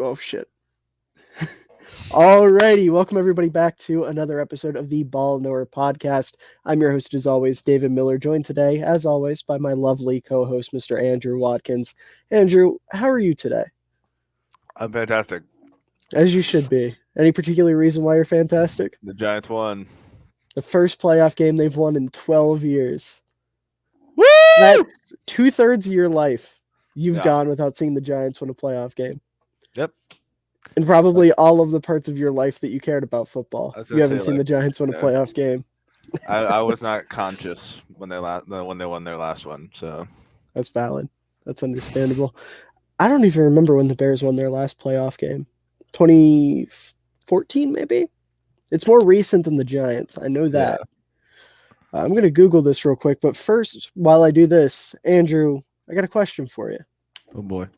Oh, shit. Alrighty, welcome everybody back to another episode of the Ball Knower podcast. I'm your host, as always, David Miller, joined today, as always, by my lovely co-host, Mr. Andrew Watkins. Andrew, how are you today? I'm fantastic. As you should be. Any particular reason why you're fantastic? The Giants won. The first playoff game they've won in 12 years. Woo! That's 2/3 of your life you've Yeah. gone without seeing the Giants win a playoff game. Yep. And probably all of the parts of your life that you cared about football. You haven't seen the Giants win a playoff game. I was not conscious when they won their last one, so That's valid. That's understandable. I don't even remember when the Bears won their last playoff game. 2014, maybe? It's more recent than the Giants. I know that. Yeah. I'm going to Google this real quick, but first, while I do this, Andrew, I got a question for you. Oh boy.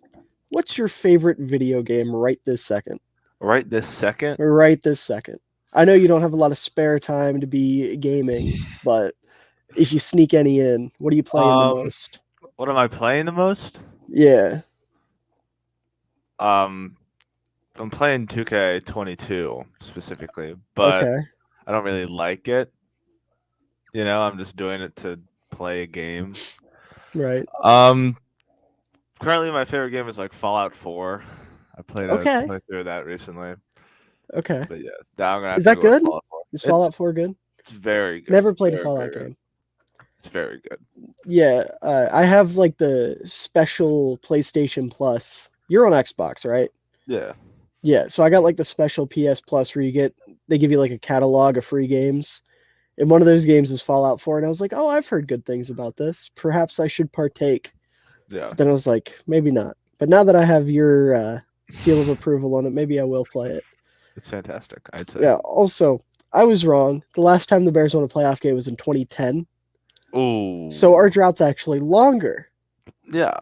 What's your favorite video game right this second? Right this second? Right this second. I know you don't have a lot of spare time to be gaming, but if you sneak any in, what are you playing the most? What am I playing the most? Yeah. I'm playing 2K22 specifically, but okay. I don't really like it. You know, I'm just doing it to play a game. Right. Currently my favorite game is like Fallout 4. I played through that recently. Okay. But yeah, now I'm gonna have is that to go good? Fallout 4. Is Fallout 4 good? It's very good. Never played a Fallout game. It's very good. Yeah, I have like the special PlayStation Plus. You're on Xbox, right? Yeah. Yeah, so I got like the special PS Plus where they give you like a catalog of free games. And one of those games is Fallout 4, and I was like, oh, I've heard good things about this. Perhaps I should partake. Yeah. But then I was like, maybe not. But now that I have your seal of approval on it, maybe I will play it. It's fantastic, I'd say. Yeah, also, I was wrong. The last time the Bears won a playoff game was in 2010. Ooh. So our drought's actually longer. Yeah,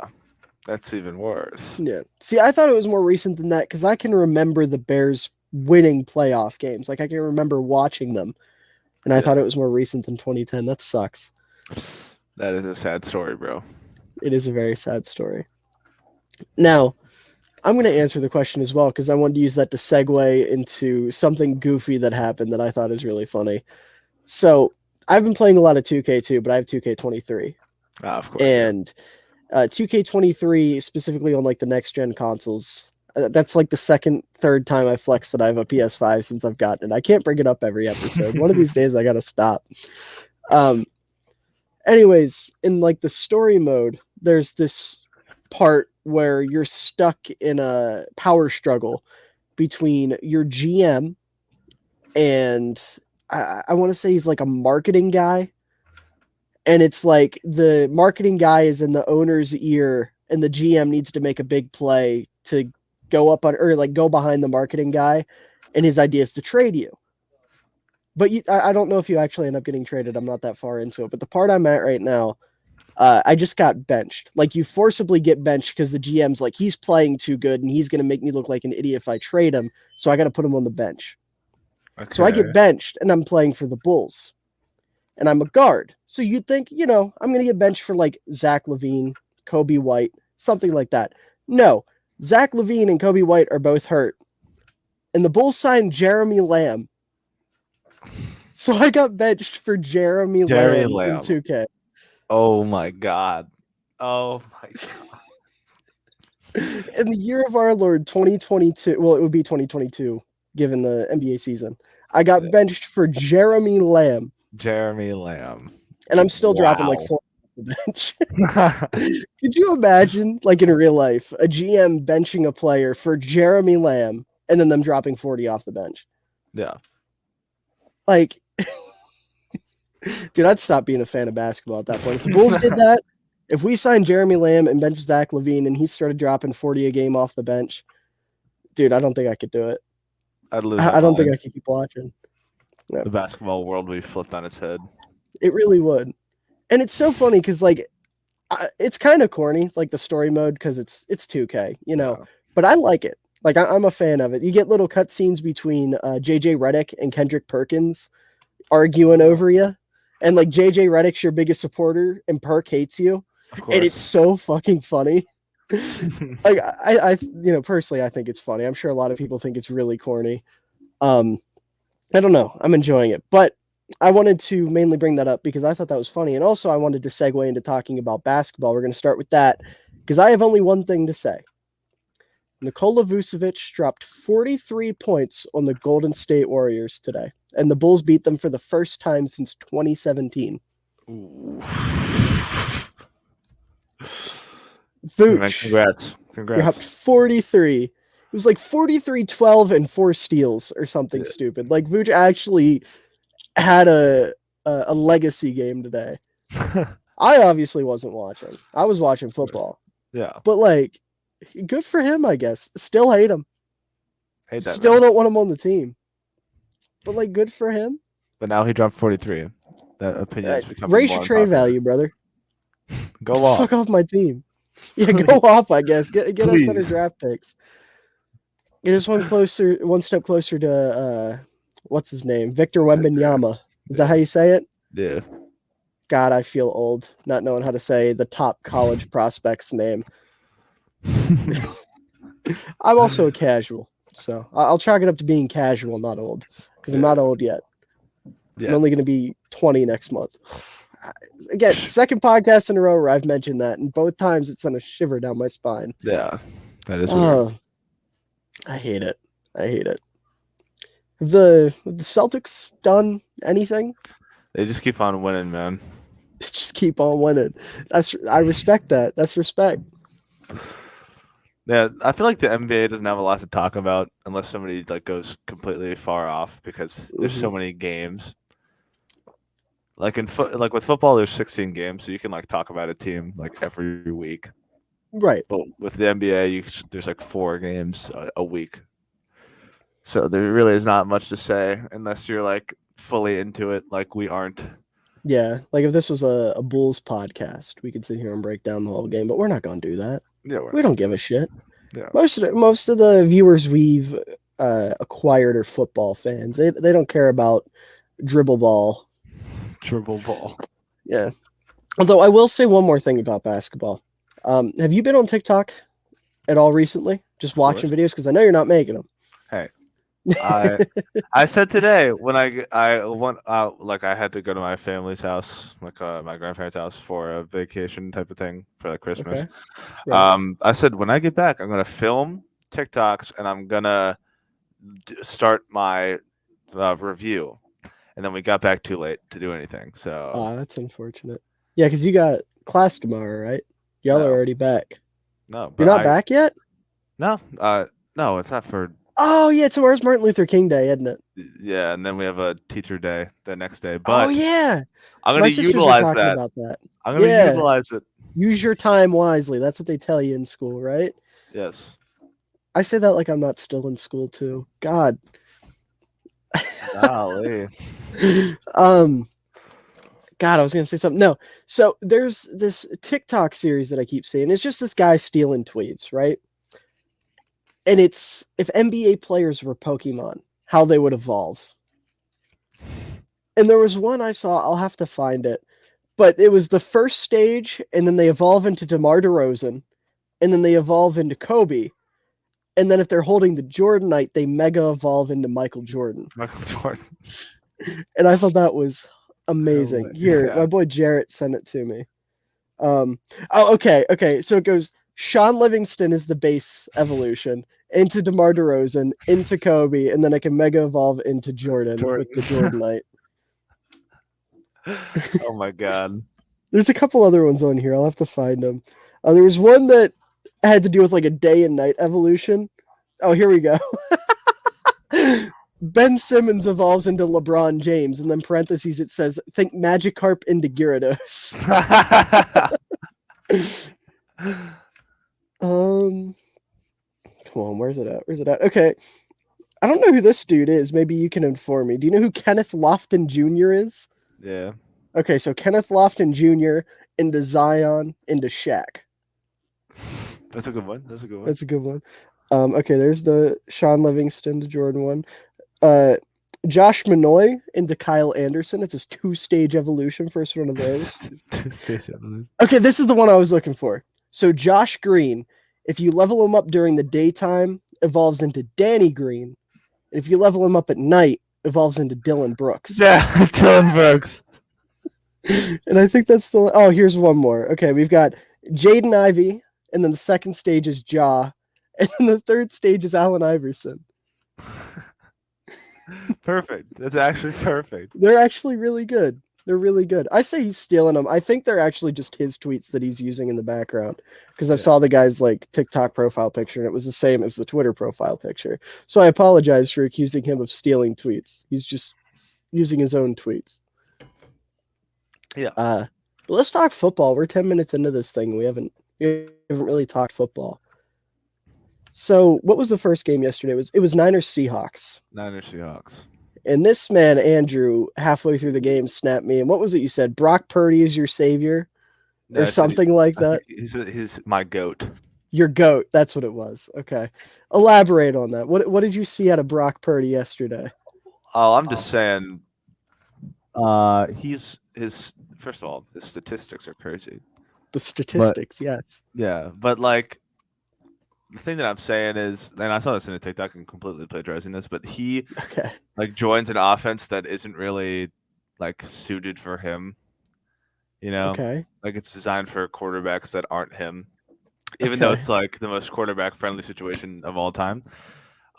that's even worse. Yeah. See, I thought it was more recent than that because I can remember the Bears winning playoff games. Like, I can remember watching them. And I thought it was more recent than 2010. That sucks. That is a sad story, bro. It is a very sad story. Now, I'm going to answer the question as well because I wanted to use that to segue into something goofy that happened that I thought is really funny. So, I've been playing a lot of 2K2, but I have 2K23. Of course. And 2K23, specifically on like the next-gen consoles, that's like the third time I flexed that I have a PS5 since I've gotten it. I can't bring it up every episode. One of these days I got to stop. Anyways, in like the story mode, there's this part where you're stuck in a power struggle between your GM and I want to say he's like a marketing guy. And it's like the marketing guy is in the owner's ear and the GM needs to make a big play to go up on or like go behind the marketing guy. And his idea is to trade you. But I don't know if you actually end up getting traded. I'm not that far into it. But the part I'm at right now, I just got benched. Like you forcibly get benched because the GM's like, he's playing too good and he's going to make me look like an idiot if I trade him. So I got to put him on the bench. Okay. So I get benched and I'm playing for the Bulls. And I'm a guard. So you'd think, I'm going to get benched for like Zach LaVine, Kobe White, something like that. No, Zach LaVine and Kobe White are both hurt. And the Bulls signed Jeremy Lamb. So I got benched for Jeremy Lamb in 2K. Oh my God. Oh my God. In the year of our Lord, 2022, well, it would be 2022, given the NBA season. I got benched for Jeremy Lamb. And I'm still dropping like 4 on the bench. Could you imagine, like in real life, a GM benching a player for Jeremy Lamb and then them dropping 40 off the bench? Yeah. Like, dude, I'd stop being a fan of basketball at that point. If the Bulls did that, if we signed Jeremy Lamb and benched Zach LaVine and he started dropping 40 a game off the bench, dude, I don't think I could do it. I'd lose. I don't think I could keep watching. Yeah. The basketball world would be flipped on its head. It really would. And it's so funny because, like, it's kind of corny, like the story mode, because it's 2K, but I like it. Like, I'm a fan of it. You get little cutscenes between JJ Redick and Kendrick Perkins arguing over you. And, like, JJ Redick's your biggest supporter and Perk hates you. And it's so fucking funny. Like personally, I think it's funny. I'm sure a lot of people think it's really corny. I don't know. I'm enjoying it, but I wanted to mainly bring that up because I thought that was funny, and also I wanted to segue into talking about basketball. We're going to start with that because I have only one thing to say. Nikola Vucevic dropped 43 points on the Golden State Warriors today, and the Bulls beat them for the first time since 2017. Ooh. Vooch, Congrats. dropped 43. It was like 43-12 and 4 steals or something stupid. Like Vooch actually had a legacy game today. I obviously wasn't watching. I was watching football. Yeah. But like, good for him, I guess. Still hate him. Hate that, Still man. don't want him on the team. But like, good for him. But now he dropped 43. That opinion is becoming raise more your trade unpopular. value, brother. Go off. Fuck off my team. Yeah, go off, I guess. Get us better draft picks. Get us one step closer to what's his name? Victor Wembanyama. Is that how you say it? Yeah. God, I feel old not knowing how to say the top college prospect's name. I'm also a casual, so I'll chalk it up to being casual, not old, because I'm not old yet. Yeah. I'm only going to be 20 next month. Again, second podcast in a row where I've mentioned that, and both times it sent a shiver down my spine. Yeah, that is weird. I hate it. Have the Celtics done anything? They just keep on winning, man. They just keep on winning. I respect that. That's respect. Yeah, I feel like the NBA doesn't have a lot to talk about unless somebody like goes completely far off because there's so many games. Like with football, there's 16 games, so you can like talk about a team like every week. Right. But with the NBA, there's like 4 games a week, so there really is not much to say unless you're like fully into it, like we aren't. Yeah, like if this was a Bulls podcast, we could sit here and break down the whole game, but we're not going to do that. Yeah, we don't give a shit. Yeah. Most of the viewers we've acquired are football fans. They don't care about dribble ball. Yeah. Although I will say one more thing about basketball. Have you been on TikTok at all recently? Just watching videos? Because I know you're not making them. Hey, I said today when I went out, like I had to go to my family's house, like my grandparents' house for a vacation type of thing for like Christmas. Okay. Right. I said when I get back, I'm gonna film TikToks and I'm gonna start my review. And then we got back too late to do anything. So that's unfortunate. Yeah, because you got class tomorrow, right? Y'all are already back. No, you're not back yet. No, no, it's not for. Oh yeah, tomorrow's Martin Luther King Day, isn't it? Yeah, and then we have a teacher day the next day. But yeah, I'm gonna utilize that. About that. I'm gonna utilize it. Use your time wisely. That's what they tell you in school, right? Yes. I say that like I'm not still in school too. God. Golly. God, I was gonna say something. No, so there's this TikTok series that I keep seeing. It's just this guy stealing tweets, right? And it's if NBA players were Pokemon, how they would evolve. And there was one I saw. I'll have to find it, but it was the first stage, and then they evolve into DeMar DeRozan, and then they evolve into Kobe. And then if they're holding the Jordanite, they mega evolve into Michael Jordan. And I thought that was amazing. Here, my boy Jarrett sent it to me. Okay. So it goes, Sean Livingston is the base evolution, into DeMar DeRozan, into Kobe, and then I can mega evolve into Jordan. With the Jordanite. Oh my God. There's a couple other ones on here. I'll have to find them. There was one that had to do with like a day and night evolution. Oh, here we go. Ben Simmons evolves into LeBron James, and then parentheses it says, think Magikarp into Gyarados. Come on, where's it at? Okay. I don't know who this dude is. Maybe you can inform me. Do you know who Kenneth Lofton Jr. is? Yeah. Okay, so Kenneth Lofton Jr. into Zion into Shaq. That's a good one. That's a good one. Okay, there's the Sean Livingston to Jordan one. Josh Manoy into Kyle Anderson. It's his 2-stage evolution. First one of those. 2-stage evolution. Okay, this is the one I was looking for. So Josh Green If you level him up during the daytime, evolves into Danny Green. And if you level him up at night, evolves into Dylan Brooks. Yeah, Dylan Brooks. And I think that's the... Oh, here's one more. Okay, we've got Jaden Ivey, and then the second stage is Ja, and then the third stage is Allen Iverson. Perfect. That's actually perfect. They're actually really good. They're really good. I say he's stealing them. I think they're actually just his tweets that he's using in the background, because I saw the guy's like TikTok profile picture and it was the same as the Twitter profile picture. So I apologize for accusing him of stealing tweets. He's just using his own tweets. Yeah. But let's talk football. We're 10 minutes into this thing. We haven't really talked football. So what was the first game yesterday? It was Niners Seahawks. Niners Seahawks. And this man, Andrew, halfway through the game, snapped me. And what was it you said? Brock Purdy is your savior? Or something like that? He's my GOAT. Your GOAT. That's what it was. Okay. Elaborate on that. What did you see out of Brock Purdy yesterday? Oh, I'm just saying first of all, his statistics are crazy. The statistics, yes. Yeah, but like the thing that I'm saying is, and I saw this in a TikTok and completely plagiarizing this, but he like joins an offense that isn't really like suited for him. You know, like it's designed for quarterbacks that aren't him, even though it's like the most quarterback friendly situation of all time.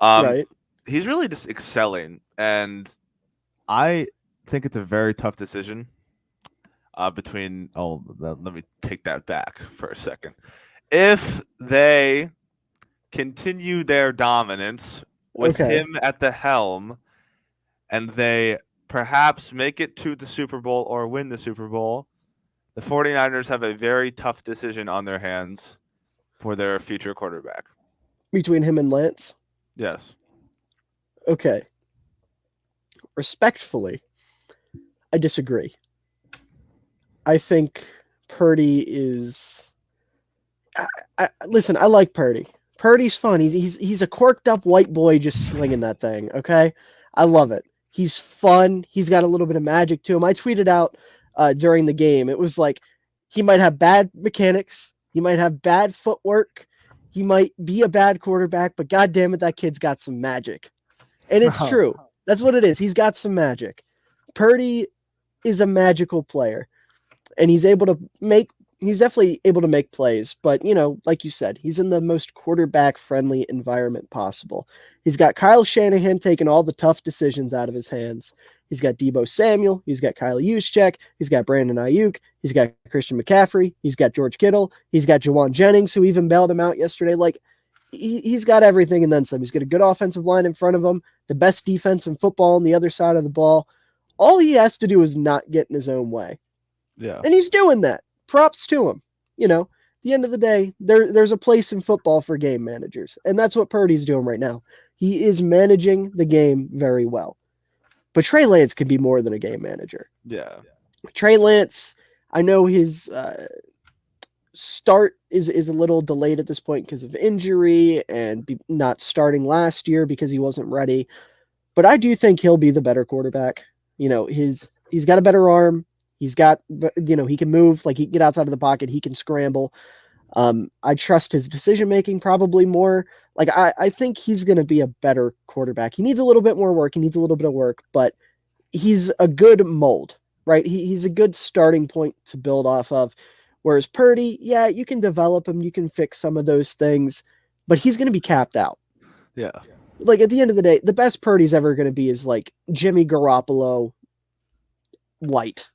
Right. He's really just excelling, and I think it's a very tough decision between. Oh, let me take that back for a second. If they continue their dominance with him at the helm, and they perhaps make it to the Super Bowl or win the Super Bowl, the 49ers have a very tough decision on their hands for their future quarterback. Between him and Lance? Yes. Okay. Respectfully, I disagree. I think Purdy is... Listen, I like Purdy. Purdy's fun. He's a corked up white boy just slinging that thing, okay? I love it. He's fun. He's got a little bit of magic to him. I tweeted out during the game. It was like he might have bad mechanics. He might have bad footwork. He might be a bad quarterback, but God damn it, that kid's got some magic. And it's true. That's what it is. He's got some magic. Purdy is a magical player, and he's definitely able to make plays, but, you know, like you said, he's in the most quarterback-friendly environment possible. He's got Kyle Shanahan taking all the tough decisions out of his hands. He's got Deebo Samuel. He's got Kyle Juszczyk. He's got Brandon Ayuk. He's got Christian McCaffrey. He's got George Kittle. He's got Jawan Jennings, who even bailed him out yesterday. Like, he's got everything and then some. He's got a good offensive line in front of him, the best defense in football on the other side of the ball. All he has to do is not get in his own way. Yeah. And he's doing that. Props to him. You know, at the end of the day, there's a place in football for game managers, and that's what Purdy's doing right now. He is managing the game very well. But Trey Lance can be more than a game manager. Yeah. Trey Lance, I know his start is a little delayed at this point because of injury and not starting last year because he wasn't ready. But I do think he'll be the better quarterback. You know, he's got a better arm. He's got, you know, he can move, like he can get outside of the pocket. He can scramble. I trust his decision-making probably more. Like, I think he's going to be a better quarterback. He needs a little bit more work. He needs a little bit of work, but he's a good mold, right? He's a good starting point to build off of. Whereas Purdy, yeah, you can develop him. You can fix some of those things, but he's going to be capped out. Yeah. Like, at the end of the day, the best Purdy's ever going to be is like Jimmy Garoppolo light.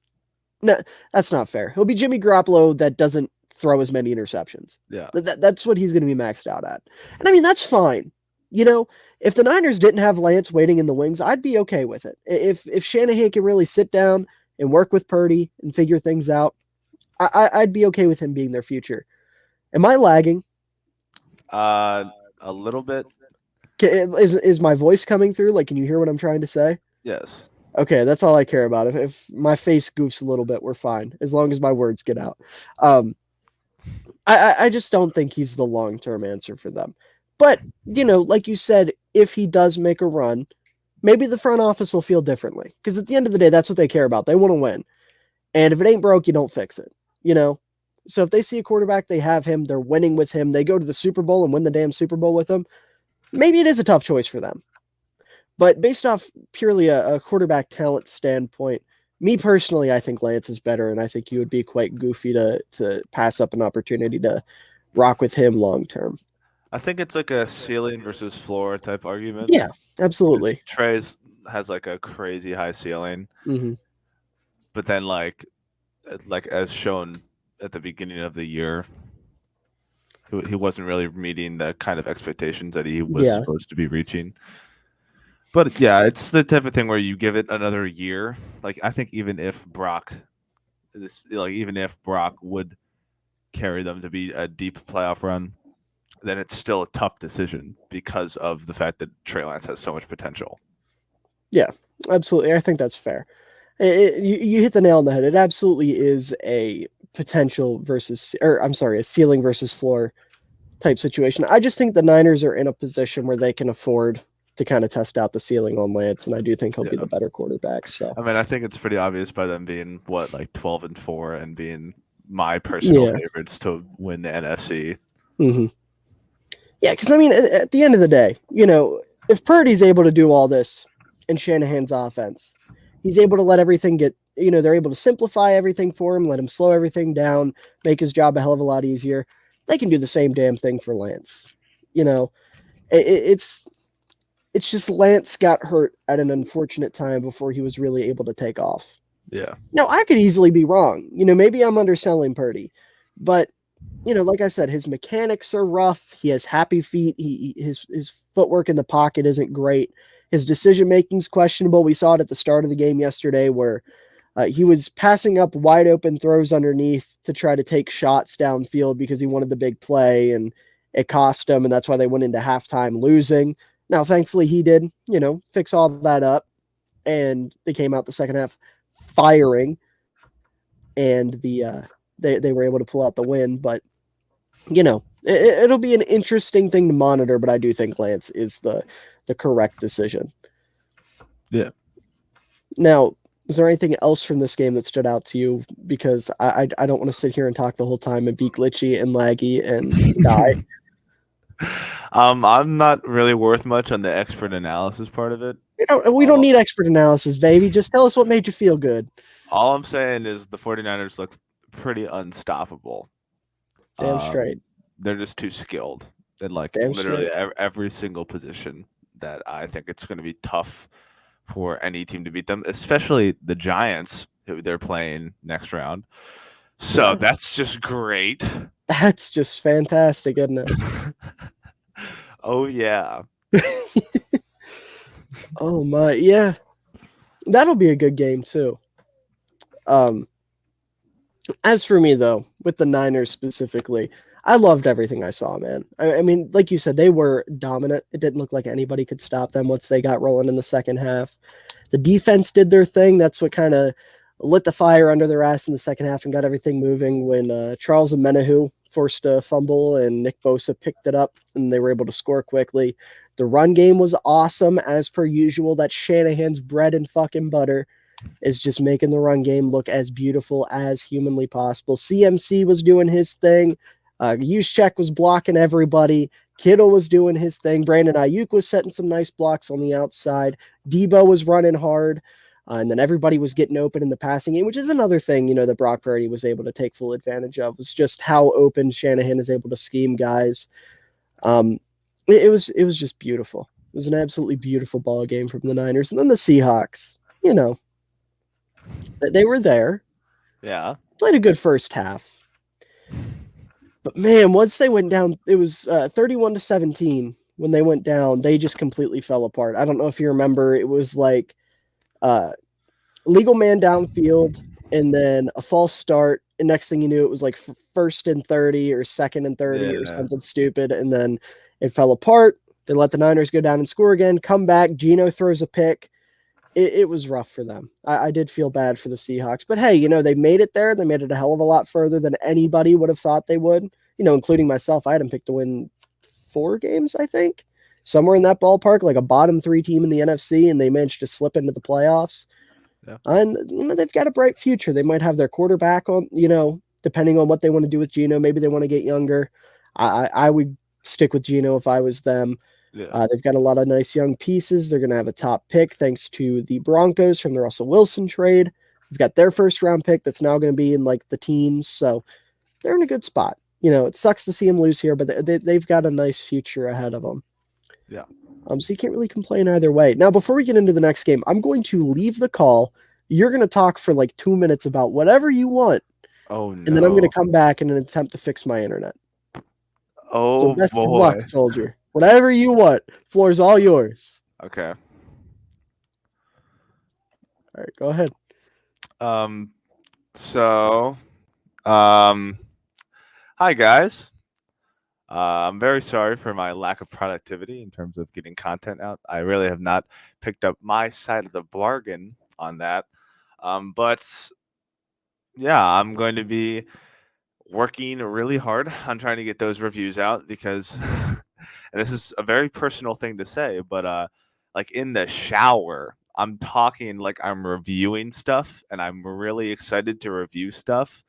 No, that's not fair. He'll be Jimmy Garoppolo that doesn't throw as many interceptions. Yeah. That's what he's going to be maxed out at. And I mean, that's fine. You know, if the Niners didn't have Lance waiting in the wings, I'd be okay with it. If Shanahan can really sit down and work with Purdy and figure things out, I'd be okay with him being their future. Am I lagging? A little bit. Is my voice coming through? Like, can you hear what I'm trying to say? Yes. Okay, that's all I care about. If my face goofs a little bit, we're fine, as long as my words get out. I just don't think he's the long-term answer for them. But, you know, like you said, if he does make a run, maybe the front office will feel differently. Because at the end of the day, that's what they care about. They want to win. And if it ain't broke, you don't fix it. You know? So if they see a quarterback, they have him, they're winning with him, they go to the Super Bowl and win the damn Super Bowl with him, maybe it is a tough choice for them. But based off purely a quarterback talent standpoint, me personally, I think Lance is better, and I think you would be quite goofy to pass up an opportunity to rock with him long term. I think it's like a ceiling versus floor type argument. Yeah, absolutely. Trey's has like a crazy high ceiling, but then like as shown at the beginning of the year, he wasn't really meeting the kind of expectations that he was supposed to be reaching. But yeah, it's the type of thing where you give it another year. Like I think even if Brock would carry them to be a deep playoff run, then it's still a tough decision because of the fact that Trey Lance has so much potential. Yeah, absolutely. I think that's fair. You hit the nail on the head. It absolutely is a potential a ceiling versus floor type situation. I just think the Niners are in a position where they can afford to kind of test out the ceiling on Lance, and I do think he'll be the better quarterback. So I mean, I think it's pretty obvious by them being 12-4 and being my personal favorites to win the NFC. Mm-hmm. Yeah, because I mean, at the end of the day, if Purdy's able to do all this in Shanahan's offense, he's able to let everything get. They're able to simplify everything for him, let him slow everything down, make his job a hell of a lot easier. They can do the same damn thing for Lance. It's just Lance got hurt at an unfortunate time before he was really able to take off. Yeah. Now, I could easily be wrong. Maybe I'm underselling Purdy. But, like I said, his mechanics are rough. He has happy feet. His footwork in the pocket isn't great. His decision-making is questionable. We saw it at the start of the game yesterday where he was passing up wide open throws underneath to try to take shots downfield because he wanted the big play, and it cost him, and that's why they went into halftime losing. Now, thankfully, he did, fix all that up, and they came out the second half firing, and they were able to pull out the win. But, it'll be an interesting thing to monitor, but I do think Lance is the correct decision. Yeah. Now, is there anything else from this game that stood out to you? Because I don't want to sit here and talk the whole time and be glitchy and laggy and die. I'm not really worth much on the expert analysis part of it. We don't need expert analysis, baby. Just tell us what made you feel good. All I'm saying is the 49ers look pretty unstoppable. Damn straight. They're just too skilled in literally every single position that I think it's going to be tough for any team to beat them, especially the Giants, who they're playing next round. So that's just great. That's just fantastic, isn't it? Oh, yeah. Oh, my. Yeah. That'll be a good game, too. As for me, though, with the Niners specifically, I loved everything I saw, man. I mean, like you said, they were dominant. It didn't look like anybody could stop them once they got rolling in the second half. The defense did their thing. That's what kind of lit the fire under their ass in the second half and got everything moving when Charles Omenihu forced a fumble and Nick Bosa picked it up and they were able to score quickly. The run game was awesome as per usual. That Shanahan's bread and fucking butter is just making the run game look as beautiful as humanly possible. CMC was doing his thing. Juszczyk was blocking everybody. Kittle was doing his thing. Brandon Ayuk was setting some nice blocks on the outside. Debo was running hard. And then everybody was getting open in the passing game, which is another thing, that Brock Purdy was able to take full advantage of, was just how open Shanahan is able to scheme guys. It was just beautiful. It was an absolutely beautiful ball game from the Niners. And then the Seahawks, they were there. Yeah. Played a good first half. But man, once they went down, it was 31-17. When they went down, they just completely fell apart. I don't know if you remember, it was like legal man downfield and then a false start. And next thing you knew, it was like first and 30 or second and 30 or something stupid. And then it fell apart. They let the Niners go down and score again, come back. Geno throws a pick. It was rough for them. I did feel bad for the Seahawks. But hey, they made it there. They made it a hell of a lot further than anybody would have thought they would. Including myself. I had them picked to win 4 games, I think. Somewhere in that ballpark, like a bottom 3 team in the NFC, and they managed to slip into the playoffs. Yeah. And, they've got a bright future. They might have their quarterback on, depending on what they want to do with Geno. Maybe they want to get younger. I would stick with Geno if I was them. Yeah. They've got a lot of nice young pieces. They're going to have a top pick thanks to the Broncos from the Russell Wilson trade. They've got their first round pick that's now going to be in like the teens. So they're in a good spot. It sucks to see them lose here, but they've got a nice future ahead of them. Yeah. So you can't really complain either way. Now, before we get into the next game, I'm going to leave the call. You're going to talk for like 2 minutes about whatever you want. Oh, no. And then I'm going to come back in an attempt to fix my internet. So Oh, best of boy. luck, soldier. Whatever you want. Floor's all yours. Okay. All right, go ahead. Hi, guys. I'm very sorry for my lack of productivity in terms of getting content out. I really have not picked up my side of the bargain on that. But yeah, I'm going to be working really hard on trying to get those reviews out because and this is a very personal thing to say, but like in the shower, I'm talking like I'm reviewing stuff and I'm really excited to review stuff.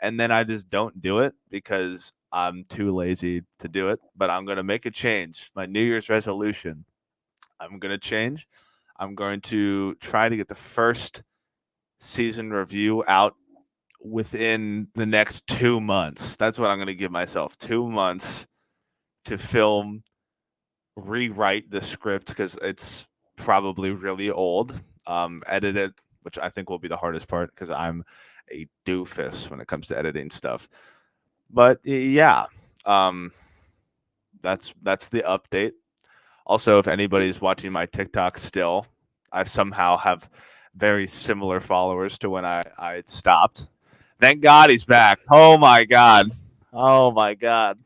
And then I just don't do it because I'm too lazy to do it. But I'm going to make a change. My New Year's resolution, I'm going to change. I'm going to try to get the first season review out within the next 2 months. That's what I'm going to give myself. 2 months to film, rewrite the script because it's probably really old. Edit it, which I think will be the hardest part because I'm a doofus when it comes to editing stuff. But yeah, that's the update. Also, if anybody's watching my TikTok still, I somehow have very similar followers to when I stopped. Thank God he's back. Oh my God. Oh my God.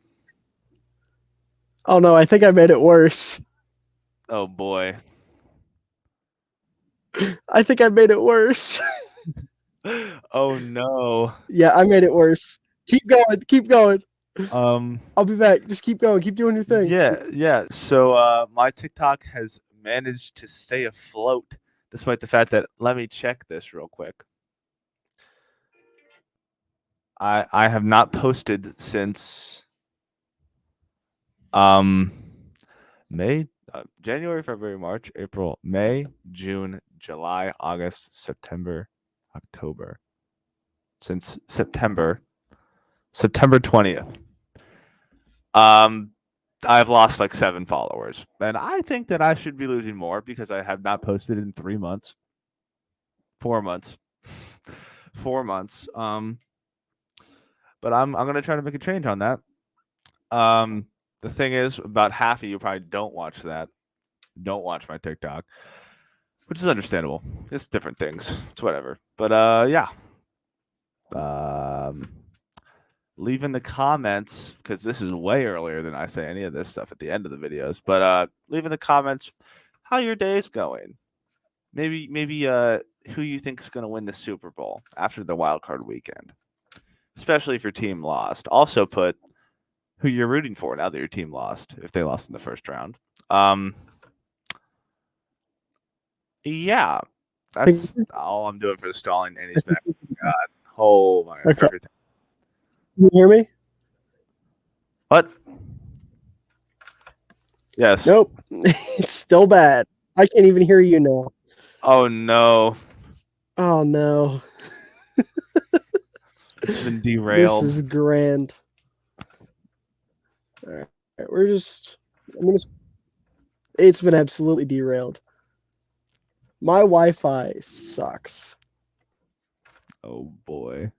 Oh no, I think I made it worse. Oh boy. I think I made it worse. Oh no. Yeah, I made it worse. Keep going. Keep going. Um I'll be back. Just keep going. Keep doing your thing. Yeah. So my TikTok has managed to stay afloat despite the fact that let me check this real quick. I have not posted since May, January, February, March, April, May, June, July, August, September, October. Since September 20th. I've lost like 7 followers. And I think that I should be losing more because I have not posted in 3 months. 4 months. 4 months. But I'm going to try to make a change on that. The thing is, about half of you probably don't watch that. Don't watch my TikTok, which is understandable. It's different things. It's whatever. But yeah. Leave in the comments because this is way earlier than I say any of this stuff at the end of the videos. But leave in the comments how your day is going. Maybe who you think is going to win the Super Bowl after the wildcard weekend, especially if your team lost. Also put who you're rooting for now that your team lost, if they lost in the first round. Yeah, that's all I'm doing for the stalling. And he's back. God, oh my God, Okay. everything. You hear me? What? Yes. Nope. It's still bad. I can't even hear you now. Oh no. Oh no. It's been derailed. This is grand. All right. It's been absolutely derailed. My Wi-Fi sucks. Oh boy.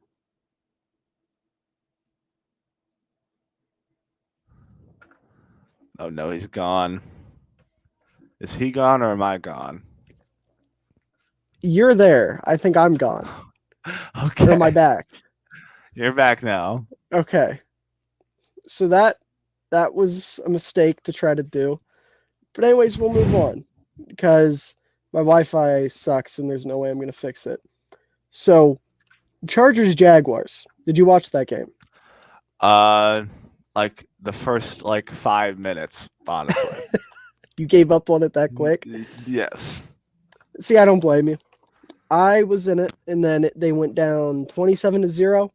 Oh no, he's gone. Is he gone or am I gone? You're there. I think I'm gone. Okay. Or am I back? You're back now. Okay. So that was a mistake to try to do. But anyways, we'll move on because my Wi-Fi sucks and there's no way I'm going to fix it. So, Chargers Jaguars. Did you watch that game? Like the first 5 minutes, honestly. You gave up on it that quick? Yes. See, I don't blame you. I was in it, and then they went down 27-0,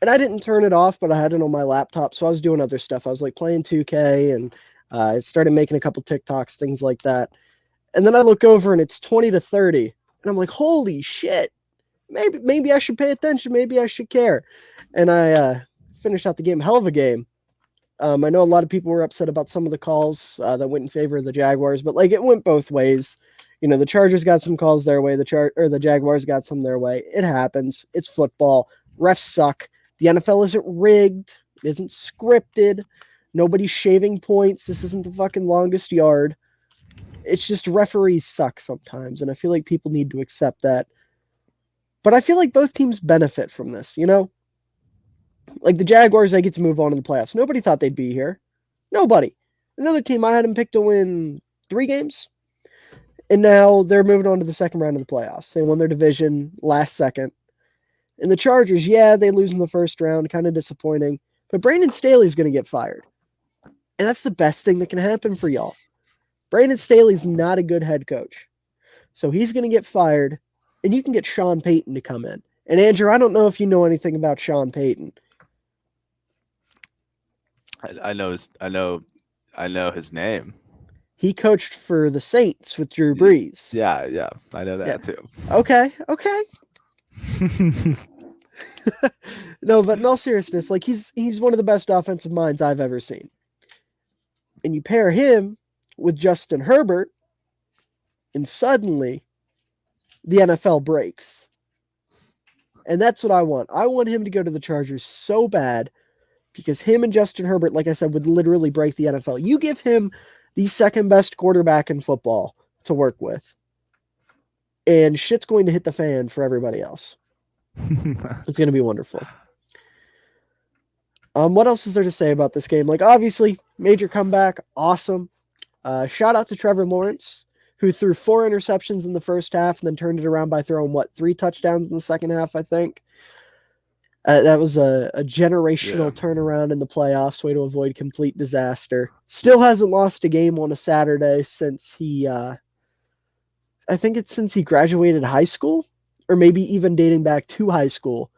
And I didn't turn it off, but I had it on my laptop, so I was doing other stuff. I was like playing 2K, and I started making a couple TikToks, things like that. And then I look over and it's 20-30, and I'm like, holy shit! Maybe I should pay attention. Maybe I should care. And I finished out the game. Hell of a game. I know a lot of people were upset about some of the calls that went in favor of the Jaguars, but like it went both ways. The Chargers got some calls their way. The Jaguars got some their way. It happens. It's football. Refs suck. The NFL isn't rigged. It isn't scripted. Nobody's shaving points. This isn't the fucking longest yard. It's just referees suck sometimes, and I feel like people need to accept that. But I feel like both teams benefit from this, Like the Jaguars, they get to move on in the playoffs. Nobody thought they'd be here. Nobody. Another team, I had them picked to win 3 games, and now they're moving on to the second round of the playoffs. They won their division last second. And the Chargers, yeah, they lose in the first round, kind of disappointing. But Brandon Staley's going to get fired. And that's the best thing that can happen for y'all. Brandon Staley's not a good head coach. So he's going to get fired, and you can get Sean Payton to come in. And Andrew, I don't know if you know anything about Sean Payton. I know his name. He coached for the Saints with Drew Brees. Yeah, I know that too. Okay. No, but in all seriousness, like he's one of the best offensive minds I've ever seen. And you pair him with Justin Herbert, and suddenly the NFL breaks. And that's what I want. I want him to go to the Chargers so bad because him and Justin Herbert, like I said, would literally break the NFL. You give him the second best quarterback in football to work with, and shit's going to hit the fan for everybody else. It's going to be wonderful. What else is there to say about this game? Like, obviously, major comeback, awesome. Shout out to Trevor Lawrence, who threw 4 interceptions in the first half and then turned it around by throwing, 3 touchdowns in the second half, I think. That was a generational turnaround in the playoffs, way to avoid complete disaster. Still hasn't lost a game on a Saturday since I think it's since he graduated high school, or maybe even dating back to high school.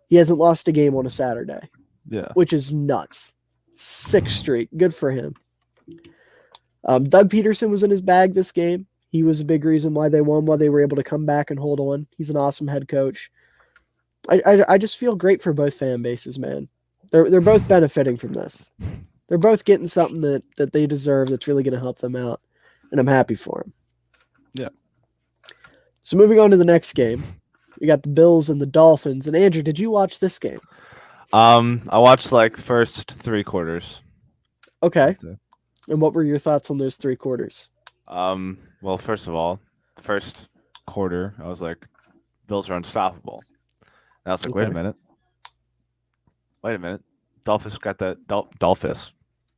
He hasn't lost a game on a Saturday. Yeah. Which is nuts. 6th straight. Good for him. Doug Peterson was in his bag this game. He was a big reason why they won, why they were able to come back and hold on. He's an awesome head coach. I just feel great for both fan bases, man. They're both benefiting from this. They're both getting something that they deserve that's really going to help them out, and I'm happy for them. Yeah. So moving on to the next game, we got the Bills and the Dolphins. And Andrew, did you watch this game? I watched like the first 3 quarters. Okay. And what were your thoughts on those 3 quarters? Well, first of all, first quarter, I was like, Bills are unstoppable. And I was like, wait a minute. Dolphins got that. Dolphins.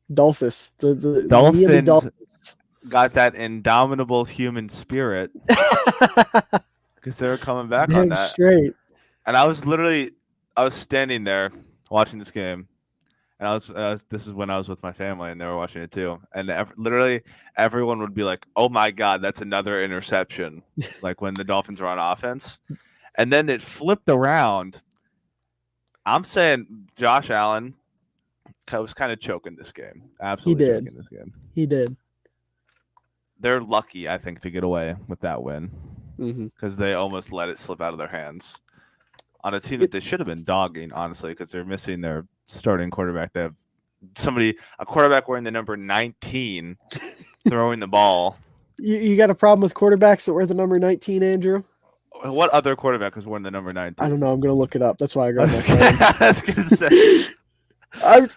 The Dolphins got that indomitable human spirit because they were coming back on that. Straight. And I was standing there watching this game, and this is when I was with my family, and they were watching it too. And literally everyone would be like, "Oh my God, that's another interception!" Like when the Dolphins were on offense, and then it flipped around. I'm saying Josh Allen was kind of choking this game. Absolutely choking this game. He did. They're lucky, I think, to get away with that win because they almost let it slip out of their hands on a team that they should have been dogging, honestly, because they're missing their starting quarterback. They have a quarterback wearing the number 19 throwing the ball. You got a problem with quarterbacks that wear the number 19, Andrew? What other quarterback has worn the number 19? I don't know. I'm going to look it up. That's why I grabbed my phone. I was going to say.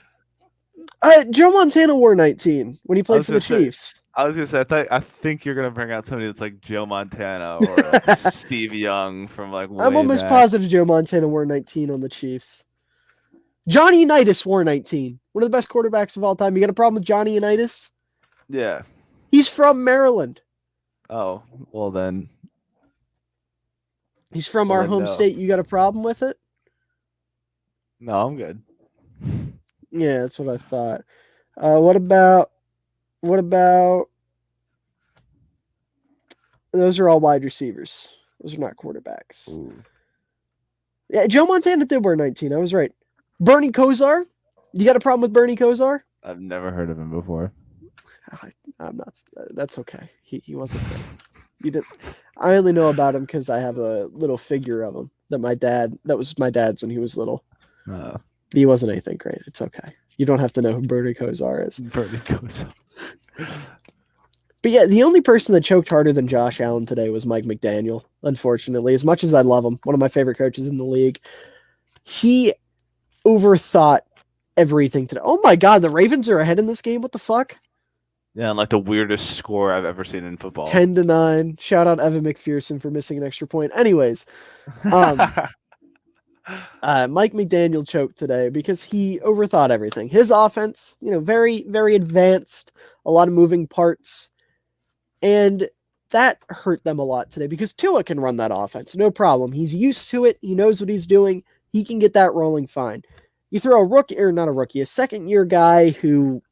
Joe Montana wore 19 when he played for the Chiefs. I was going to say, I think you're going to bring out somebody that's like Joe Montana or like Steve Young from like way I'm almost positive Joe Montana wore 19 on the Chiefs. Johnny Unitas wore 19. One of the best quarterbacks of all time. You got a problem with Johnny Unitas? Yeah. He's from Maryland. Oh, well then. He's from our home state. You got a problem with it? No, I'm good. Yeah, that's what I thought. What about those are all wide receivers. Those are not quarterbacks. Ooh. Yeah, Joe Montana did wear 19. I was right. Bernie Kosar. You got a problem with Bernie Kosar? I've never heard of him before. I'm not. That's okay. He wasn't great. You didn't. I only know about him because I have a little figure of him that was my dad's when he was little. But he wasn't anything great. It's okay. You don't have to know who Bernie Kosar is. Bernie Kosar. But yeah, the only person that choked harder than Josh Allen today was Mike McDaniel, unfortunately. As much as I love him, one of my favorite coaches in the league, he overthought everything today. Oh my God, the Ravens are ahead in this game. What the fuck? Yeah, and like the weirdest score I've ever seen in football. 10-9. Shout out Evan McPherson for missing an extra point. Anyways, Mike McDaniel choked today because he overthought everything. His offense, very, very advanced, a lot of moving parts. And that hurt them a lot today because Tua can run that offense. No problem. He's used to it. He knows what he's doing. He can get that rolling fine. You throw a rookie, or not a rookie, a second-year guy who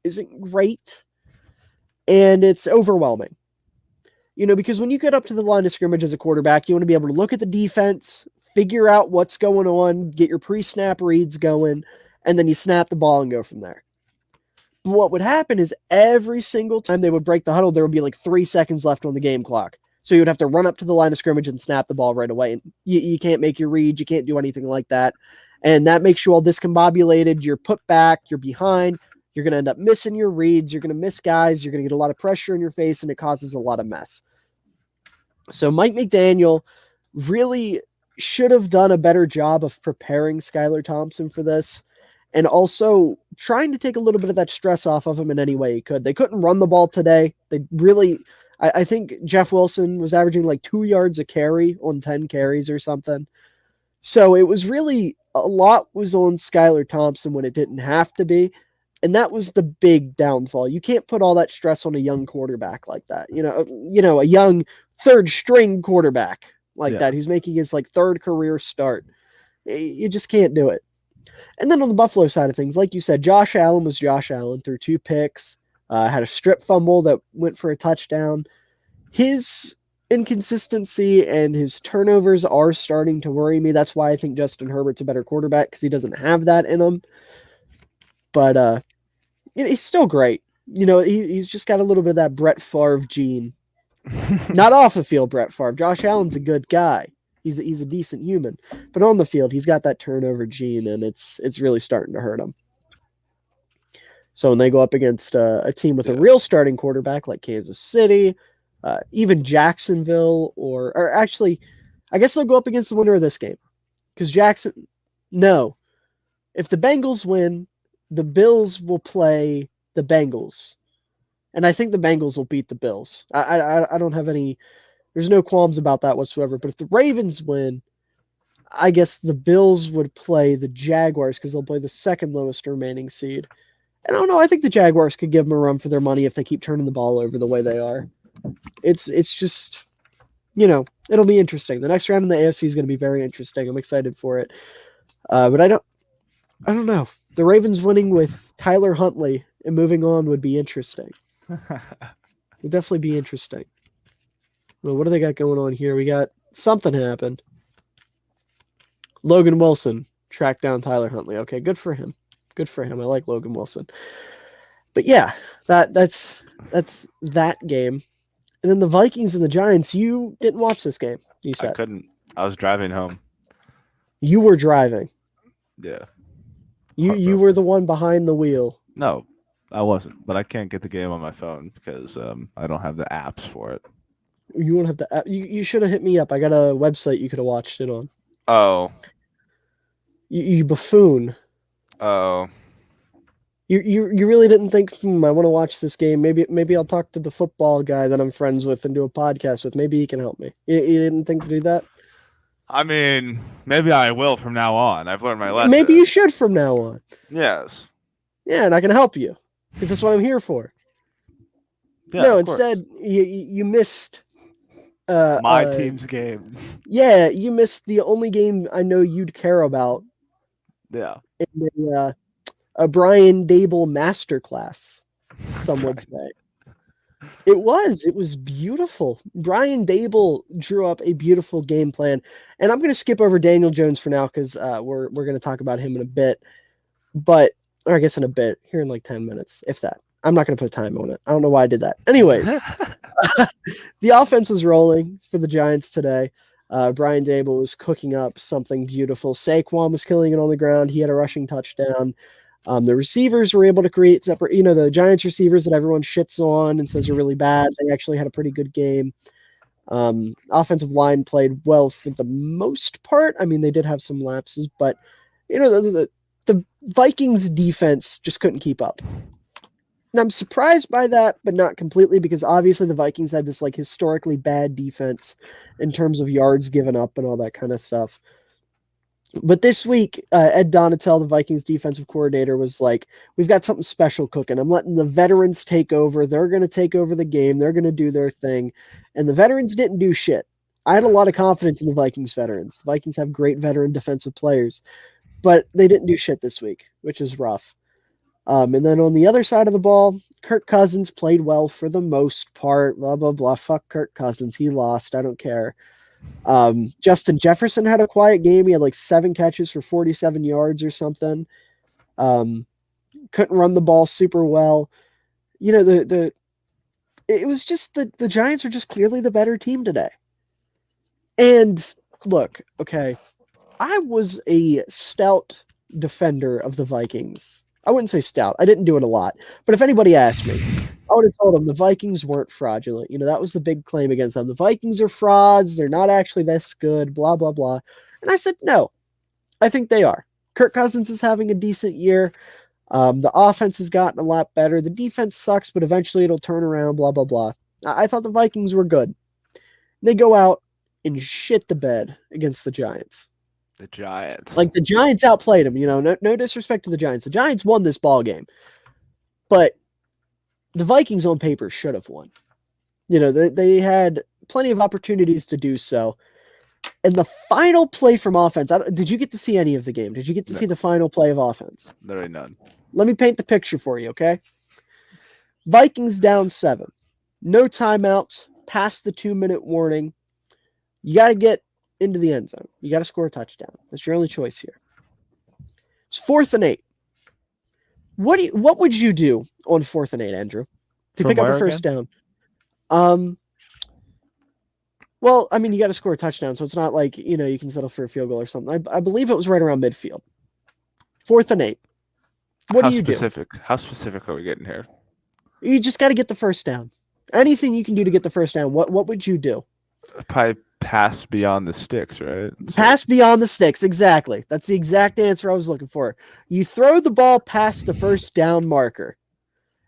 isn't great, and it's overwhelming. Because when you get up to the line of scrimmage as a quarterback, you want to be able to look at the defense, figure out what's going on, get your pre-snap reads going, and then you snap the ball and go from there. But what would happen is every single time they would break the huddle, there would be like 3 seconds left on the game clock. So you would have to run up to the line of scrimmage and snap the ball right away. And you can't make your reads. You can't do anything like that. And that makes you all discombobulated. You're put back. You're behind. You're going to end up missing your reads. You're going to miss guys. You're going to get a lot of pressure in your face, and it causes a lot of mess. So Mike McDaniel really should have done a better job of preparing Skylar Thompson for this, and also trying to take a little bit of that stress off of him in any way he could. They couldn't run the ball today. They really, I think Jeff Wilson was averaging like 2 yards a carry on 10 carries or something. So it was really, a lot was on Skylar Thompson when it didn't have to be. And that was the big downfall. You can't put all that stress on a young quarterback like that. A young third string quarterback like that who's making his like third career start. You just can't do it. And then on the Buffalo side of things, like you said, Josh Allen was Josh Allen, threw 2 picks, had a strip fumble that went for a touchdown. His inconsistency and his turnovers are starting to worry me. That's why I think Justin Herbert's a better quarterback, because he doesn't have that in him. But he's still great. He's just got a little bit of that Brett Favre gene. Not off the field, Brett Favre. Josh Allen's a good guy. He's a decent human. But on the field, he's got that turnover gene, and it's really starting to hurt him. So when they go up against a team with a real starting quarterback like Kansas City, even Jacksonville, or actually, I guess they'll go up against the winner of this game. Because if the Bengals win, the Bills will play the Bengals. And I think the Bengals will beat the Bills. I don't have any... There's no qualms about that whatsoever. But if the Ravens win, I guess the Bills would play the Jaguars because they'll play the second lowest remaining seed. And I don't know. I think the Jaguars could give them a run for their money if they keep turning the ball over the way they are. It's just, it'll be interesting. The next round in the AFC is going to be very interesting. I'm excited for it. But I don't know. The Ravens winning with Tyler Huntley and moving on would be interesting. Would definitely be interesting. Well, what do they got going on here? We got something happened. Logan Wilson tracked down Tyler Huntley. Okay, good for him. Good for him. I like Logan Wilson. But yeah, that's that game. And then the Vikings and the Giants. You didn't watch this game, you said. I couldn't. I was driving home. You were driving. Yeah. You were the one behind the wheel. No, I wasn't. But I can't get the game on my phone because I don't have the apps for it. You won't have the app. You should have hit me up. I got a website you could have watched it on. Oh. You buffoon. Oh. You really didn't think, I want to watch this game. Maybe I'll talk to the football guy that I'm friends with and do a podcast with. Maybe he can help me. You didn't think to do that? I mean, maybe I will from now on. I've learned my lesson. Maybe you should from now on. Yes. Yeah, and I can help you because that's what I'm here for. Yeah, no, instead you missed my team's game. Yeah, you missed the only game I know you'd care about. Yeah. In a Brian Dable masterclass, some would say. It was beautiful. Brian Dable drew up a beautiful game plan, and I'm going to skip over Daniel Jones for now because we're going to talk about him in a bit, or I guess in a bit, here in like 10 minutes, if that. I'm not going to put a time on it. I don't know why I did that. Anyways, the offense was rolling for the Giants today. Brian Dable was cooking up something beautiful. Saquon was killing it on the ground. He had a rushing touchdown. The receivers were able to create separate, the Giants receivers that everyone shits on and says are really bad. They actually had a pretty good game. Offensive line played well for the most part. I mean, they did have some lapses, but the Vikings defense just couldn't keep up. And I'm surprised by that, but not completely, because obviously the Vikings had this like historically bad defense in terms of yards given up and all that kind of stuff. But this week, Ed Donatel, the Vikings defensive coordinator, was like, we've got something special cooking. I'm letting the veterans take over. They're going to take over the game. They're going to do their thing. And the veterans didn't do shit. I had a lot of confidence in the Vikings veterans. The Vikings have great veteran defensive players, but they didn't do shit this week, which is rough. And then on the other side of the ball, Kirk Cousins played well for the most part. Blah, blah, blah. Fuck Kirk Cousins. He lost. I don't care. Justin Jefferson had a quiet game. He had like 7 catches for 47 yards or something. Couldn't run the ball super well. It was just the Giants are just clearly the better team today. And look, okay, I was a stout defender of the Vikings. I wouldn't say stout. I didn't do it a lot. But if anybody asked me, I would have told them the Vikings weren't fraudulent. That was the big claim against them. The Vikings are frauds. They're not actually this good, blah, blah, blah. And I said, no, I think they are. Kirk Cousins is having a decent year. The offense has gotten a lot better. The defense sucks, but eventually it'll turn around, blah, blah, blah. I thought the Vikings were good. They go out and shit the bed against the Giants. The Giants. Like, the Giants outplayed them, no disrespect to the Giants. The Giants won this ball game. But the Vikings on paper should have won. They had plenty of opportunities to do so. And the final play from offense, did you get to see any of the game? Did you get to see the final play of offense? There ain't none. Let me paint the picture for you, okay? Vikings down 7. No timeouts, past the 2-minute warning. You got to get into the end zone. You got to score a touchdown. That's your only choice here. It's 4th and 8. What would you do on 4th and 8, Andrew, to pick up a first down? Well, I mean, you got to score a touchdown, so it's not like, you can settle for a field goal or something. I believe it was right around midfield. 4th and 8. What do you do? How specific are we getting here? You just got to get the first down. Anything you can do to get the first down, what would you do? Probably pass beyond the sticks, right? Pass beyond the sticks, exactly. That's the exact answer I was looking for. You throw the ball past the first down marker.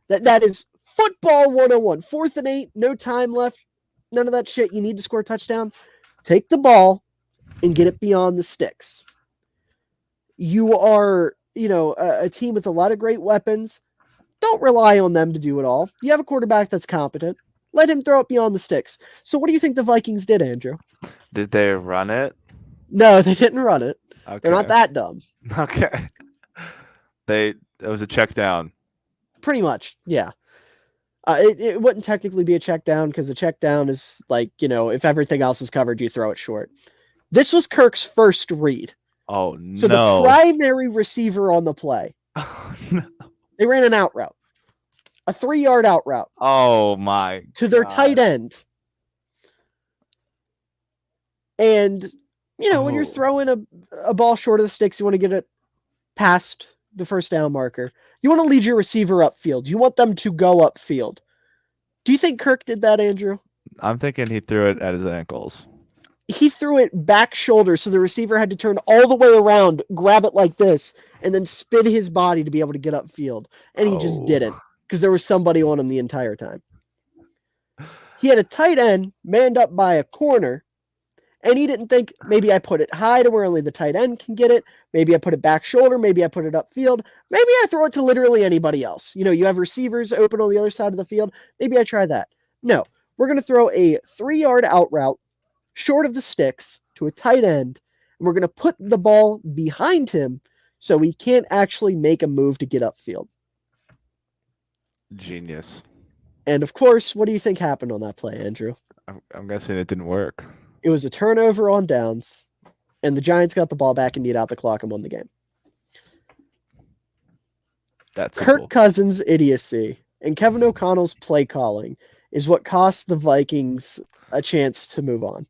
That is football 101. 4th and 8, no time left. None of that shit. You need to score a touchdown. Take the ball and get it beyond the sticks. You are, a team with a lot of great weapons. Don't rely on them to do it all. You have a quarterback that's competent. Let him throw it beyond the sticks. So what do you think the Vikings did, Andrew? Did they run it? No, they didn't run it. Okay. They're not that dumb. Okay. It was a check down. Pretty much, yeah. It wouldn't technically be a check down because a check down is like, if everything else is covered, you throw it short. This was Kirk's first read. Oh, no. So the primary receiver on the play, they ran an out route. A 3-yard out route. Oh, my to their tight end. And, when you're throwing a ball short of the sticks, you want to get it past the first down marker. You want to lead your receiver upfield. You want them to go upfield. Do you think Kirk did that, Andrew? I'm thinking he threw it at his ankles. He threw it back shoulder, so the receiver had to turn all the way around, grab it like this, and then spin his body to be able to get upfield. And he just didn't, because there was somebody on him the entire time. He had a tight end manned up by a corner, and he didn't think, maybe I put it high to where only the tight end can get it. Maybe I put it back shoulder. Maybe I put it upfield. Maybe I throw it to literally anybody else. You have receivers open on the other side of the field. Maybe I try that. No, we're going to throw a 3-yard out route short of the sticks to a tight end, and we're going to put the ball behind him so he can't actually make a move to get upfield. Genius. And of course, what do you think happened on that play, Andrew? I'm guessing it didn't work. It was a turnover on downs, and the Giants got the ball back and beat out the clock and won the game. That's Kirk simple. Cousins' idiocy and Kevin O'Connell's play calling is what cost the Vikings a chance to move on.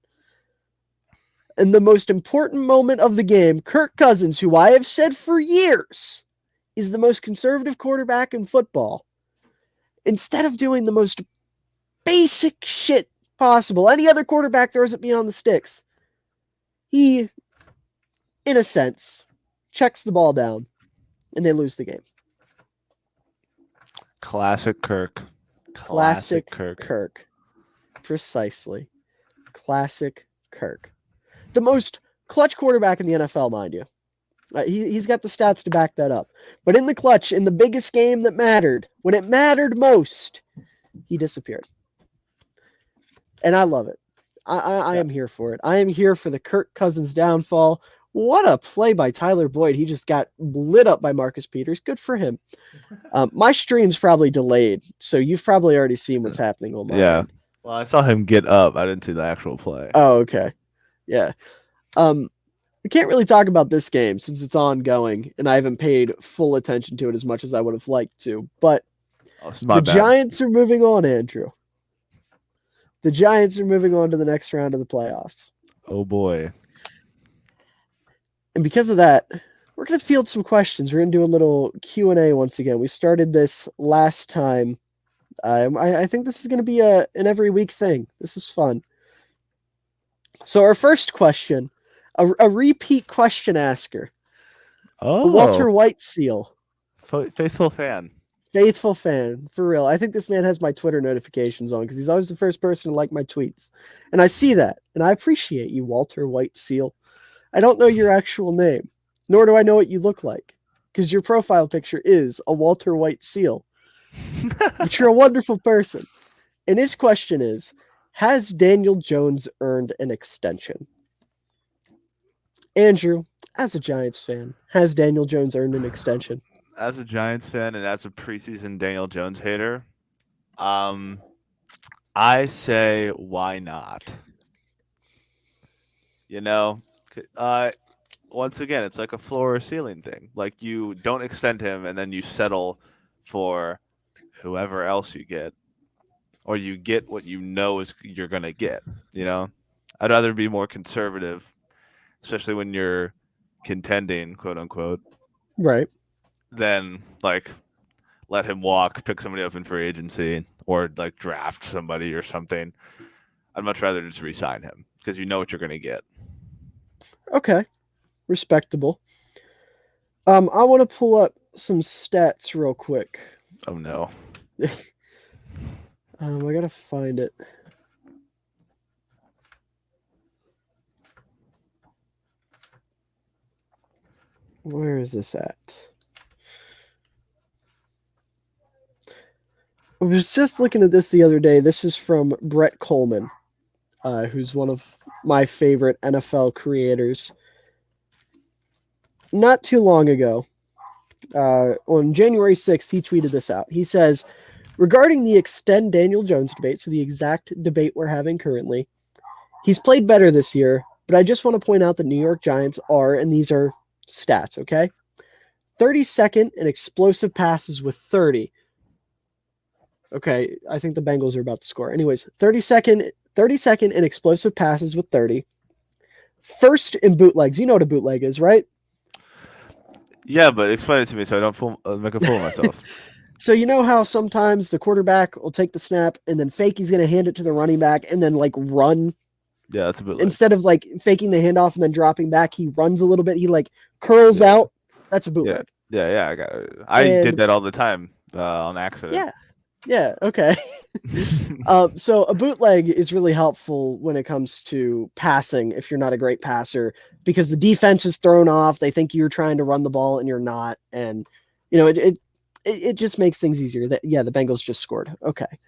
In the most important moment of the game, Kirk Cousins, who I have said for years is the most conservative quarterback in football, instead of doing the most basic shit possible, any other quarterback throws it beyond the sticks, he, in a sense, checks the ball down, and they lose the game. Classic Kirk. Classic Kirk. Precisely. Classic Kirk. The most clutch quarterback in the NFL, mind you. He's got the stats to back that up. But in the clutch, in the biggest game that mattered, when it mattered most, he disappeared. And I love it. I am here for it. I am here for the Kirk Cousins downfall. What a play by Tyler Boyd. He just got lit up by Marcus Peters. Good for him. My stream's probably delayed, so you've probably already seen what's happening on my end. Well, I saw him get up. I didn't see the actual play. Oh, okay. Yeah. We can't really talk about this game since it's ongoing, and I haven't paid full attention to it as much as I would have liked to. But the Giants are moving on, Andrew. The Giants are moving on to the next round of the playoffs. Oh, boy. And because of that, we're going to field some questions. We're going to do a little Q&A once again. We started this last time. I think this is going to be an every week thing. This is fun. So our first question, a repeat question asker. Oh. The Walter White seal. Faithful fan. Faithful fan, for real. I think this man has my Twitter notifications on because he's always the first person to like my tweets. And I see that, and I appreciate you, Walter White seal. I don't know your actual name, nor do I know what you look like, because your profile picture is a Walter White seal. But you're a wonderful person. And his question is, has Daniel Jones earned an extension? Andrew, as a Giants fan, has Daniel Jones earned an extension? As a Giants fan and as a preseason Daniel Jones hater, I say why not? You know, once again, it's like a floor or ceiling thing. Like, you don't extend him and then you settle for whoever else you get, or you get what you know is you're gonna get. You know, I'd rather be more conservative, especially when you're contending, quote unquote, right? Than like let him walk, pick somebody up in free agency, or like draft somebody or something. I'd much rather just re-sign him because you know what you're gonna get. Okay, respectable. I want to pull up some stats real quick. Oh no. I gotta find it. Where is this at? I was just looking at this the other day. This is from Brett Coleman, who's one of my favorite NFL creators. Not too long ago, on January 6th, he tweeted this out. He says, regarding the extend Daniel Jones debate, so the exact debate we're having currently, he's played better this year, but I just want to point out the New York Giants are, and these are stats, okay? 32nd in explosive passes with 30. Okay, I think the Bengals are about to score. Anyways, 32nd in explosive passes with 30. First in bootlegs. You know what a bootleg is, right? Yeah, but explain it to me so I don't make a fool of myself. So you know how sometimes the quarterback will take the snap and then fake he's going to hand it to the running back and then like run? Yeah, that's a bootleg. Instead of like faking the handoff and then dropping back, he runs a little bit. He like curls out. That's a bootleg. Yeah, I got it. I did that all the time on accident. Yeah, okay. So a bootleg is really helpful when it comes to passing if you're not a great passer, because the defense is thrown off. They think you're trying to run the ball and you're not. And, you know, it just makes things easier. The Bengals just scored. Okay.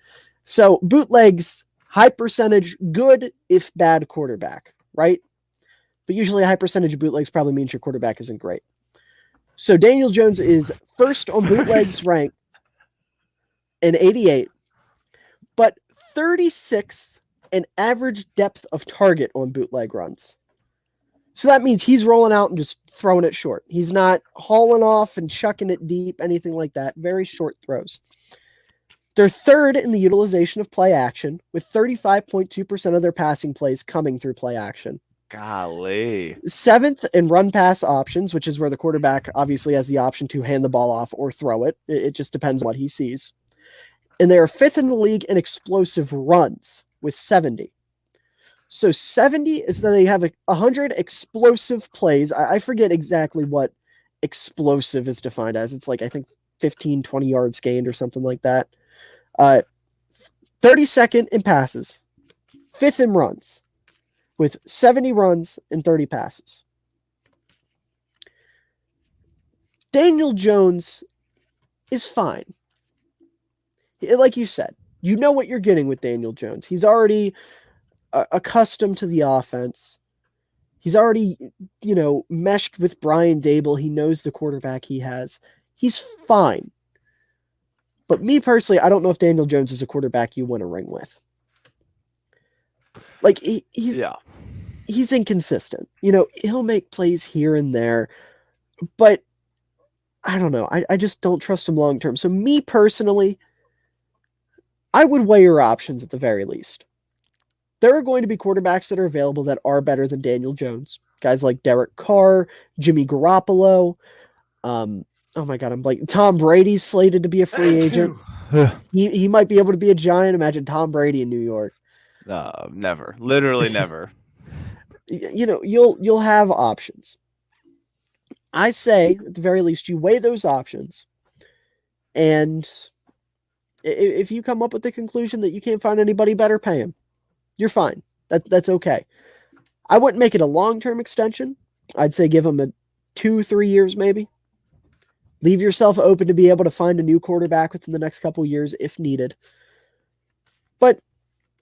So bootlegs, high percentage, good if bad quarterback, right? But usually a high percentage of bootlegs probably means your quarterback isn't great. So Daniel Jones is first on bootlegs ranked in 88. but 36th in average depth of target on bootleg runs. So that means he's rolling out and just throwing it short. He's not hauling off and chucking it deep, anything like that. Very short throws. They're third in the utilization of play action, with 35.2% of their passing plays coming through play action. Golly. Seventh in run pass options, which is where the quarterback obviously has the option to hand the ball off or throw it. It just depends on what he sees. And they are fifth in the league in explosive runs with 70. So 70 is that they have 100 explosive plays. I forget exactly what explosive is defined as. It's like, I think 15, 20 yards gained or something like that. 32nd in passes, fifth in runs, with 70 runs and 30 passes. Daniel Jones is fine. Like you said, you know what you're getting with Daniel Jones. He's already accustomed to the offense. He's already, meshed with Brian Dable. He knows the quarterback he has. He's fine. But me personally, I don't know if Daniel Jones is a quarterback you want to ring with. Like, he's inconsistent. He'll make plays here and there, but I don't know. I just don't trust him long term. So me personally, I would weigh your options at the very least. There are going to be quarterbacks that are available that are better than Daniel Jones. Guys like Derek Carr, Jimmy Garoppolo. Oh my God, I'm like Tom Brady's slated to be a free agent. He might be able to be a Giant. Imagine Tom Brady in New York. Never. Literally never. You'll have options. I say, at the very least, you weigh those options. And if you come up with the conclusion that you can't find anybody better, pay him. You're fine. That's okay. I wouldn't make it a long-term extension. I'd say give him 2-3 years maybe. Leave yourself open to be able to find a new quarterback within the next couple years if needed. But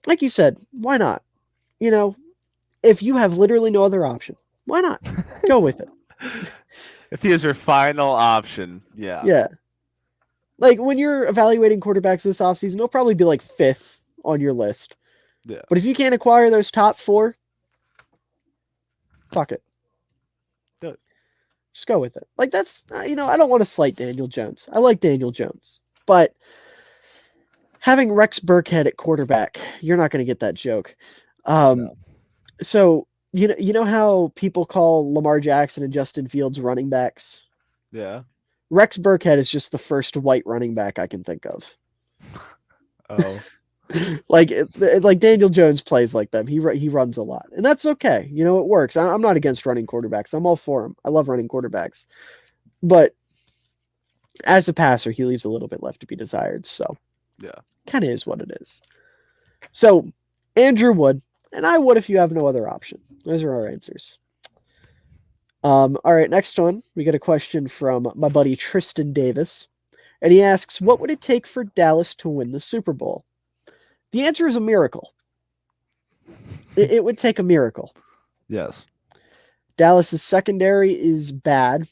like you said, why not? If you have literally no other option, why not? Go with it. If he is your final option, yeah. Yeah. Like when you're evaluating quarterbacks this offseason, he'll probably be like 5th on your list. Yeah. But if you can't acquire those top 4, fuck it. Good. Just go with it. Like that's, I don't want to slight Daniel Jones. I like Daniel Jones. But having Rex Burkhead at quarterback, you're not going to get that joke. No. So, you know how people call Lamar Jackson and Justin Fields running backs? Yeah. Rex Burkhead is just the first white running back I can think of. Oh. like Daniel Jones plays like them. He runs a lot, and that's okay. It works. I'm not against running quarterbacks. I'm all for him. I love running quarterbacks, but as a passer, he leaves a little bit left to be desired. So, yeah, kind of is what it is. So, Andrew would, and I would if you have no other option. Those are our answers. All right, next one. We get a question from my buddy Tristan Davis, and he asks, "What would it take for Dallas to win the Super Bowl?" The answer is a miracle. It would take a miracle. Yes. Dallas's secondary is bad. In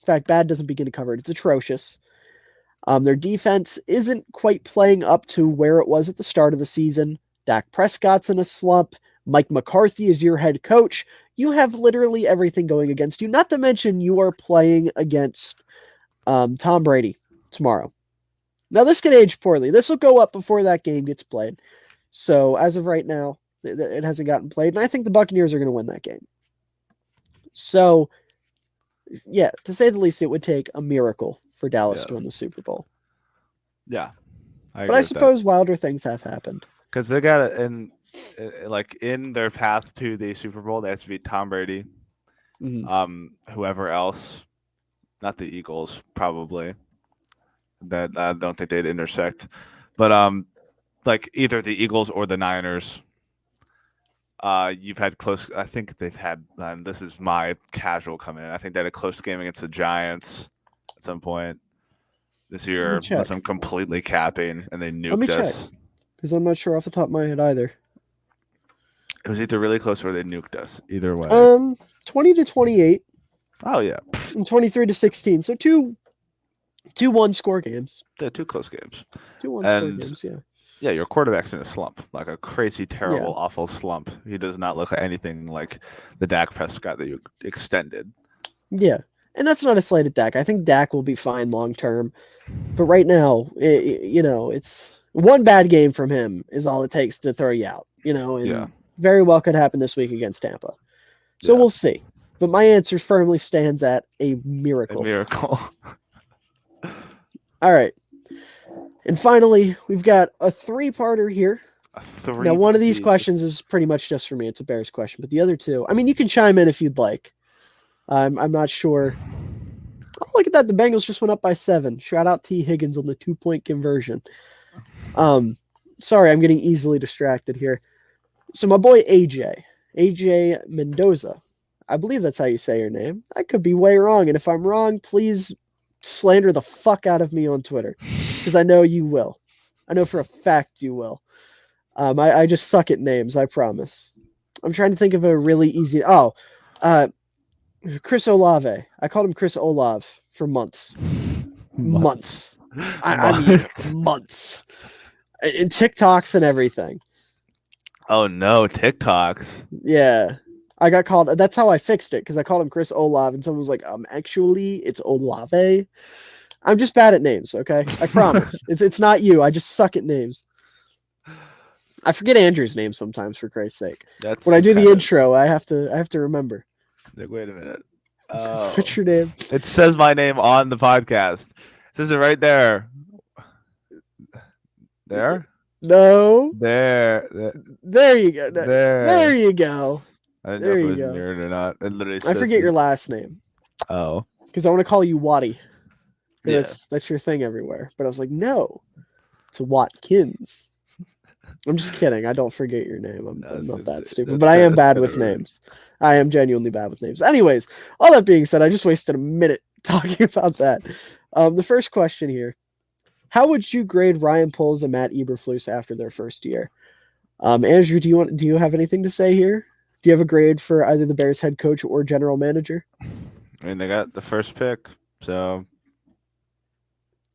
fact, bad doesn't begin to cover it. It's atrocious. Their defense isn't quite playing up to where it was at the start of the season. Dak Prescott's in a slump. Mike McCarthy is your head coach. You have literally everything going against you. Not to mention you are playing against Tom Brady tomorrow. Now, this could age poorly. This will go up before that game gets played. So, as of right now, it hasn't gotten played. And I think the Buccaneers are going to win that game. So, yeah, to say the least, it would take a miracle for Dallas to win the Super Bowl. Yeah. But I suppose wilder things have happened. Because they got it in their path to the Super Bowl, they have to beat Tom Brady. Mm-hmm. Whoever else, not the Eagles, probably. That I don't think they'd intersect, but either the Eagles or the Niners. You've had close. I think they've had. And this is my casual coming in. I think they had a close game against the Giants at some point this year. Unless I'm completely capping, and they nuked us. Because I'm not sure off the top of my head either. It was either really close or they nuked us. Either way. 20-28. Oh yeah. And 23-16. So two one-score games. Yeah, 2 close games. 2 one-score games, yeah. Yeah, your quarterback's in a slump, like a crazy, Yeah. terrible, awful slump. He does not look anything like the Dak Prescott that you extended. Yeah. And that's not a slight at Dak. I think Dak will be fine long term. But right now, it's one bad game from him is all it takes to throw you out, and Yeah, very well could happen this week against Tampa. So yeah, we'll see. But my answer firmly stands at a a miracle. miracle. All right. And finally, we've got a three-parter here. Now, one of these questions is pretty much just for me. It's a Bears question. But the other two, I mean, you can chime in if you'd like. I'm not sure. Oh, look at that. The Bengals just went up by 7. Shout out T. Higgins on the 2-point conversion. Sorry, I'm getting easily distracted here. So my boy AJ Mendoza. I believe that's how you say your name. I could be way wrong. And if I'm wrong, please slander the fuck out of me on Twitter. Because I know you will. I know for a fact you will. I just suck at names, I promise. I'm trying to think of a really easy... Chris Olave. I called him Chris Olave for months. Months. I mean, months. And TikToks and everything. Oh no, TikToks. Yeah. I got called... That's how I fixed it, because I called him Chris Olave, and someone was like, actually, it's Olave. I'm just bad at names, okay? I promise. It's not you. I just suck at names. I forget Andrew's name sometimes, for Christ's sake. When I do the intro, I have to remember. Like, wait a minute. What's your name? It says my name on the podcast. It says it right there. There? No. There you go. There you go. I didn't know if it was mirrored or not. It literally says I forget your last name. Oh. Because I want to call you Watty. Yeah. That's your thing everywhere. But I was like, no. It's Watkins. I'm just kidding. I don't forget your name. I'm not that stupid. But I am bad with names. I am genuinely bad with names. Anyways, all that being said, I just wasted a minute talking about that. The first question here. How would you grade Ryan Poles and Matt Eberflus after their first year? Andrew, do you have anything to say here? Do you have a grade for either the Bears head coach or general manager? I mean, they got the first pick, so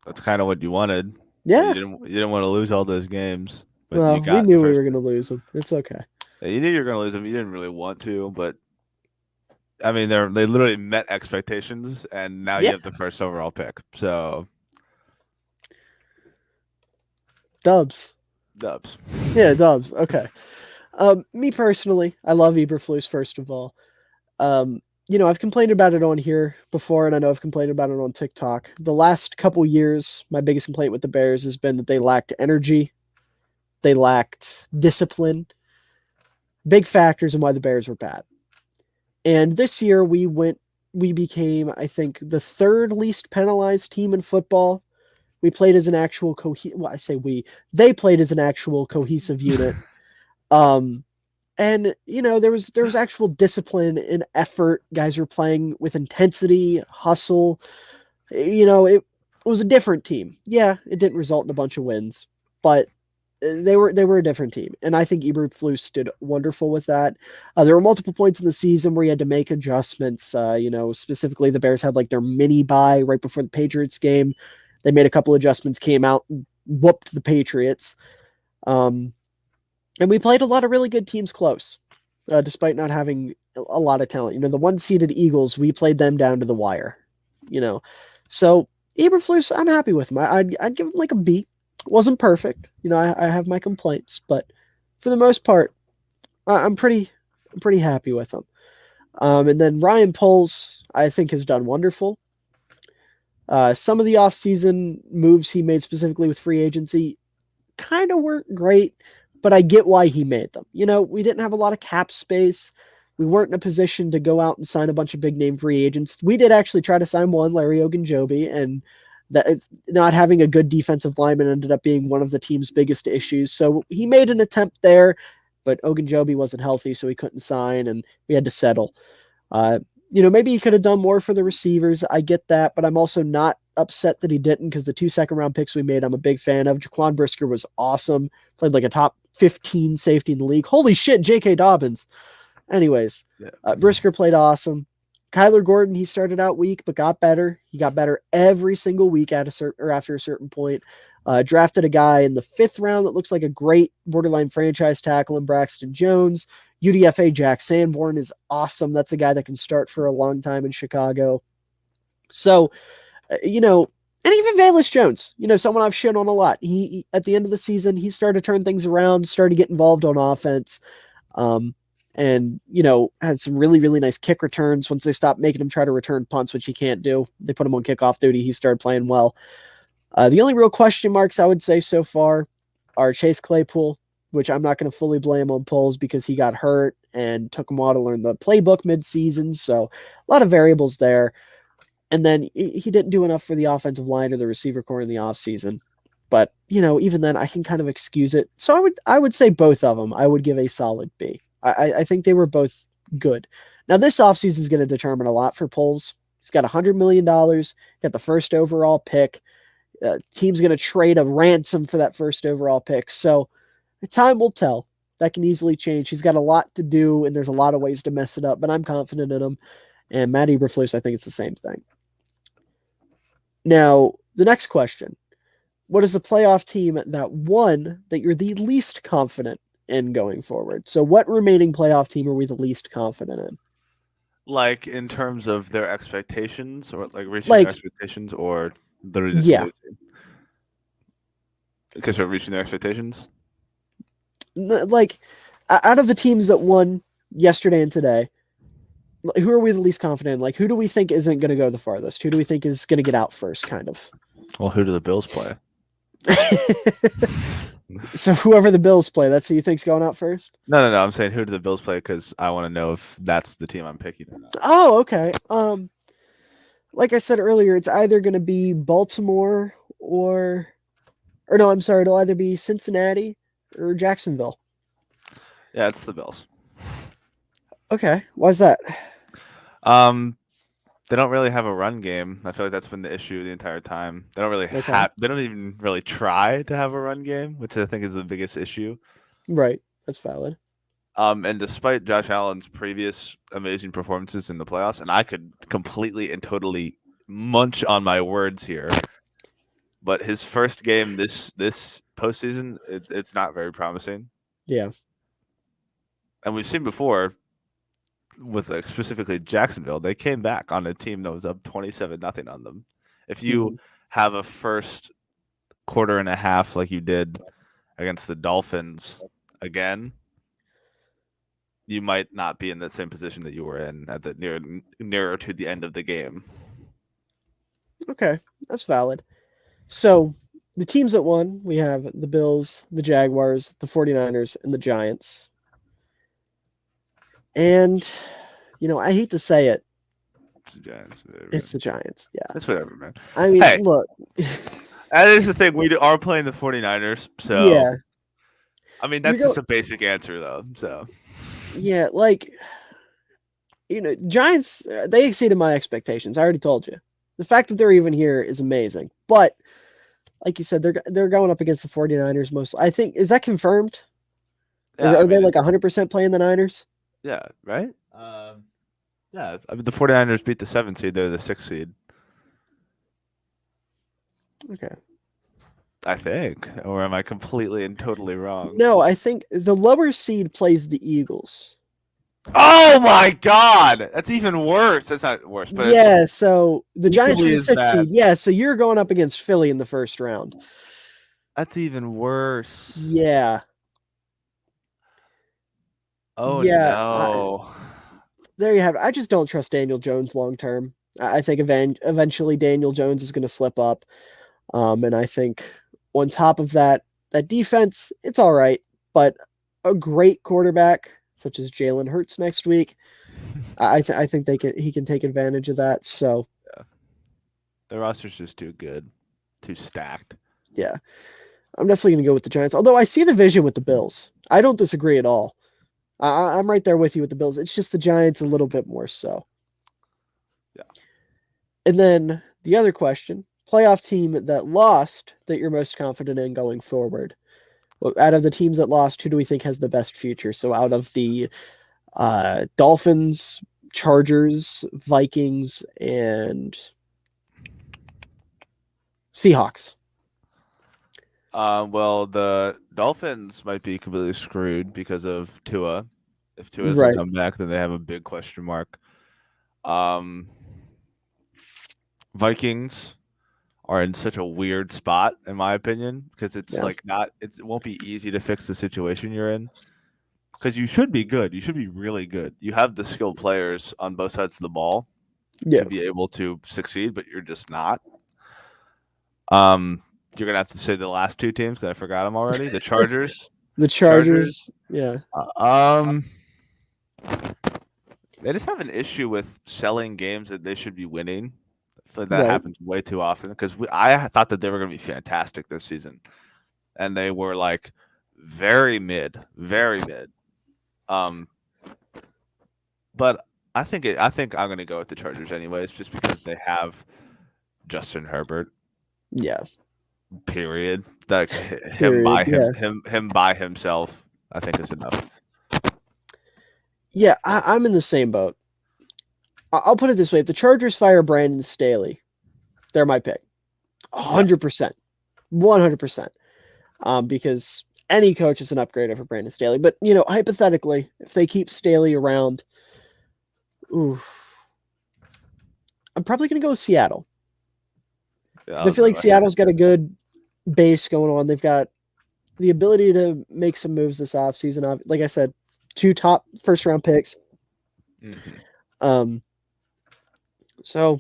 that's kind of what you wanted. Yeah. You didn't want to lose all those games. But well, we knew we were going to lose them. It's okay. Yeah, you knew you were going to lose them. You didn't really want to, but I mean, they literally met expectations, and now you have the first overall pick. So Dubs. Yeah, dubs. Okay. Me personally, I love Eberflus, first of all. I've complained about it on here before, and I know I've complained about it on TikTok. The last couple years, my biggest complaint with the Bears has been that they lacked energy. They lacked discipline. Big factors in why the Bears were bad. And this year, we became, I think, the third least penalized team in football. We played as an actual they played as an actual cohesive unit. And there was actual discipline and effort. Guys were playing with intensity, hustle. It was a different team. Yeah, it didn't result in a bunch of wins, but they were a different team. And I think Eberflus did wonderful with that. There were multiple points in the season where he had to make adjustments. Specifically the Bears had like their mini bye right before the Patriots game. They made a couple adjustments, came out, and whooped the Patriots. And we played a lot of really good teams close, despite not having a lot of talent. The one-seeded Eagles, we played them down to the wire. So Eberflus, I'm happy with him. I'd give him like a B. Wasn't perfect. I have my complaints, but for the most part, I'm pretty happy with him. And then Ryan Poles, I think, has done wonderful. Some of the offseason moves he made specifically with free agency kind of weren't great, but I get why he made them. We didn't have a lot of cap space. We weren't in a position to go out and sign a bunch of big name free agents. We did actually try to sign one, Larry Ogunjobi, and that not having a good defensive lineman ended up being one of the team's biggest issues. So he made an attempt there, but Ogunjobi wasn't healthy, so he couldn't sign, and we had to settle. Maybe he could have done more for the receivers. I get that, but I'm also not upset that he didn't, because the 2 second-round picks we made, I'm a big fan of. Jaquan Brisker was awesome. Played like a top 15 safety in the league. Holy shit, J.K. Dobbins. Anyways, Brisker played awesome. Kyler Gordon, he started out weak, but got better. He got better every single week after a certain point. Drafted a guy in the 5th round that looks like a great borderline franchise tackle in Braxton Jones. UDFA Jack Sanborn is awesome. That's a guy that can start for a long time in Chicago. So, and even Valus Jones, someone I've shit on a lot. He at the end of the season, he started to turn things around, started to get involved on offense. And had some really, really nice kick returns once they stopped making him try to return punts, which he can't do. They put him on kickoff duty. He started playing well. The only real question marks I would say so far are Chase Claypool, which I'm not going to fully blame on Poles because he got hurt and took him a while to learn the playbook mid-season. So a lot of variables there. And then he didn't do enough for the offensive line or the receiver core in the offseason. But, even then I can kind of excuse it. So I would say both of them I would give a solid B. I think they were both good. Now, this offseason is going to determine a lot for Poles. He's got $100 million, got the first overall pick. Team's going to trade a ransom for that first overall pick. So time will tell. That can easily change. He's got a lot to do, and there's a lot of ways to mess it up, but I'm confident in him. And Matt Eberflus, I think it's the same thing. Now, the next question. What is the playoff team that won that you're the least confident in going forward? So what remaining playoff team are we the least confident in? Like in terms of their expectations, or like reaching their expectations, or literally just losing? Because they're reaching their expectations? Like, out of the teams that won yesterday and today, who are we the least confident in? Like, who do we think isn't going to go the farthest? Who do we think is going to get out first, kind of? Well, who do the Bills play? So whoever the Bills play, that's who you think's going out first? No. I'm saying who do the Bills play because I want to know if that's the team I'm picking or not. Oh, okay. Like I said earlier, it's either going to be Baltimore or no, I'm sorry, it'll either be Cincinnati or Jacksonville. Yeah, it's the Bills. Okay, why's that? They don't really have a run game. I feel like that's been the issue the entire time. They don't really have. They don't even really try to have a run game, which I think is the biggest issue. Right, that's valid. And despite Josh Allen's previous amazing performances in the playoffs, and I could completely and totally munch on my words here, but his first game this postseason, it's not very promising. Yeah, and we've seen before. With specifically Jacksonville, they came back on a team that was up 27-0 on them. If you have a first quarter and a half like you did against the Dolphins again, you might not be in the same position that you were in at the nearer to the end of the game. Okay, that's valid. So the teams that won, we have the Bills, the Jaguars, the 49ers, and the Giants. And, I hate to say it. It's the Giants. It's the Giants, yeah. That's whatever, man. I mean, look. That is the thing. We are playing the 49ers, so. Yeah. I mean, that's just a basic answer, though, so. Yeah, Giants, they exceeded my expectations. I already told you. The fact that they're even here is amazing. But, like you said, they're going up against the 49ers mostly. I think, is that confirmed? Yeah, are they 100% playing the Niners? Yeah, right? Yeah, I mean, the 49ers beat the 7 seed. They're the 6 seed. Okay. I think. Or am I completely and totally wrong? No, I think the lower seed plays the Eagles. Oh, my God! That's even worse. That's not worse. But yeah, so the Giants are the 6 seed. Yeah, so you're going up against Philly in the first round. That's even worse. Yeah. Oh, yeah, no. There you have it. I just don't trust Daniel Jones long term. I think eventually Daniel Jones is going to slip up. And I think on top of that defense, it's all right. But a great quarterback, such as Jalen Hurts next week, I think he can take advantage of that. So yeah. The roster's just too good, too stacked. Yeah. I'm definitely going to go with the Giants. Although I see the vision with the Bills. I don't disagree at all. I'm right there with you with the Bills. It's just the Giants a little bit more so. Yeah. And then the other question, playoff team that lost that you're most confident in going forward. Well, out of the teams that lost, who do we think has the best future? So out of the Dolphins, Chargers, Vikings, and Seahawks. Well, the Dolphins might be completely screwed because of Tua. If Tua doesn't Right. come back, then they have a big question mark. Um, Vikings are in such a weird spot, in my opinion, because it's Yeah. like not. It won't be easy to fix the situation you're in. Because you should be good. You should be really good. You have the skilled players on both sides of the ball Yeah. to be able to succeed, but you're just not. Um, you're gonna have to say the last two teams because I forgot them already. The Chargers, The Chargers. Chargers. Yeah. Uh, um, they just have an issue with selling games that they should be winning. I feel like that Right. happens way too often because I thought that they were gonna be fantastic this season, and they were like very mid, very mid. Um, but I think I'm gonna go with the Chargers anyways, just because they have Justin Herbert. Yeah. Period. Like Period. Yeah. him by himself, I think is enough. Yeah. I'm in the same boat. I'll put it this way: if the Chargers fire Brandon Staley, they're my pick. Yeah. 100%. 100%. Because any coach is an upgrade over Brandon Staley. But, hypothetically, if they keep Staley around, I'm probably going to go with Seattle. Yeah, I feel like Seattle's got a good base going on. They've got the ability to make some moves this offseason. Like I said, 2 top first-round picks. Mm-hmm. So,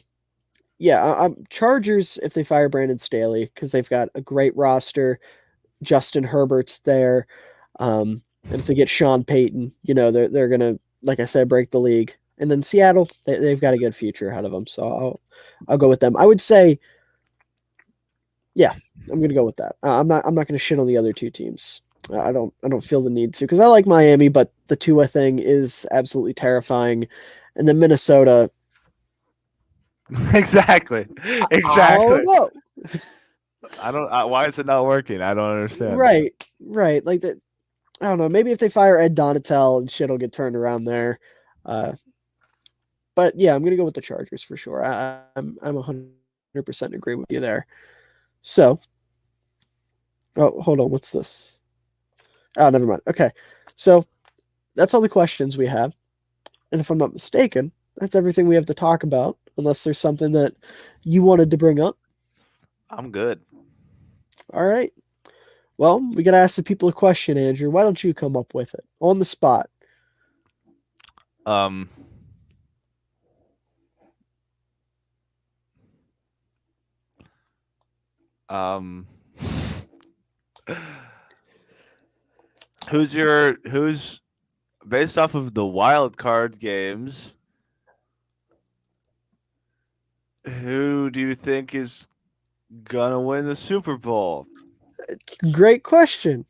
yeah, I'm Chargers if they fire Brandon Staley because they've got a great roster. Justin Herbert's there. And if they get Sean Payton, they're gonna, like I said, break the league. And then Seattle, they've got a good future ahead of them. So I'll go with them. I would say, yeah, I'm gonna go with that. I'm not gonna shit on the other two teams. I don't feel the need to because I like Miami, but the Tua thing is absolutely terrifying. And then Minnesota, Exactly. I don't know. I don't. Why is it not working? I don't understand. Right. Like that. I don't know. Maybe if they fire Ed Donatel and shit will get turned around there. But yeah, I'm gonna go with the Chargers for sure. I'm 100% agree with you there. So, oh, hold on. What's this? Oh, never mind. Okay, so that's all the questions we have, and if I'm not mistaken, that's everything we have to talk about. Unless there's something that you wanted to bring up. I'm good. All right. Well, we got to ask the people a question, Andrew. Why don't you come up with it on the spot? Um. Um. who's based off of the wild card games? Who do you think is gonna win the Super Bowl? Great question.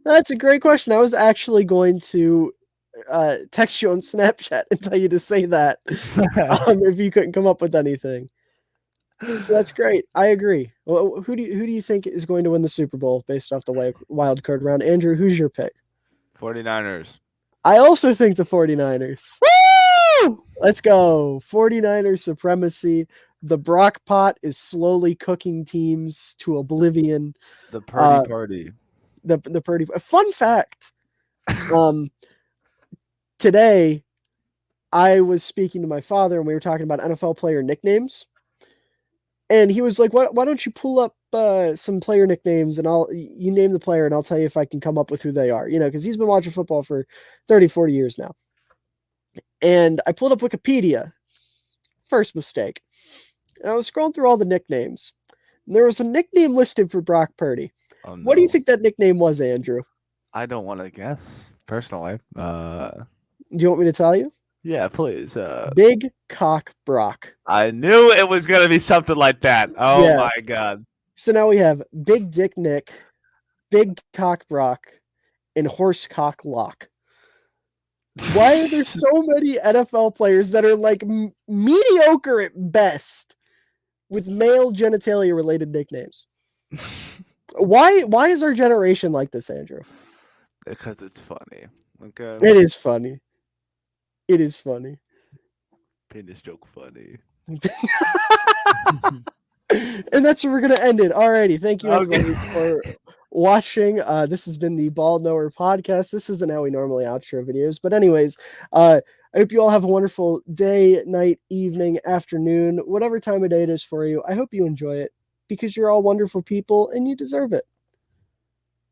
That's a great question. I was actually going to text you on Snapchat and tell you to say that if you couldn't come up with anything. So that's great. I agree. Well, who do you think is going to win the Super Bowl based off the wild card round? Andrew, who's your pick? 49ers. I also think the 49ers. Woo! Let's go. 49ers supremacy. The Brock pot is slowly cooking teams to oblivion. The Purdy party. The Purdy. Fun fact. Today I was speaking to my father and we were talking about NFL player nicknames. And he was like, why don't you pull up some player nicknames and you name the player and I'll tell you if I can come up with who they are, because he's been watching football for 30, 40 years now. And I pulled up Wikipedia. First mistake. And I was scrolling through all the nicknames. And there was a nickname listed for Brock Purdy. Oh, no. What do you think that nickname was, Andrew? I don't want to guess personally. Do you want me to tell you? Yeah, please. Big Cock Brock. I knew it was gonna be something like that. Oh Yeah. my god. So now we have Big Dick Nick, Big Cock Brock, and Horse Cock Lock. Why are there so many NFL players that are like mediocre at best with male genitalia related nicknames? Why is our generation like this, Andrew? Because it's funny. Okay. It is funny. It is funny. Penis joke funny. And that's where we're going to end it. Alrighty. Thank you, Okay. everybody, for watching. This has been the Ball Knower podcast. This isn't how we normally outro videos. But anyways, I hope you all have a wonderful day, night, evening, afternoon, whatever time of day it is for you. I hope you enjoy it because you're all wonderful people and you deserve it.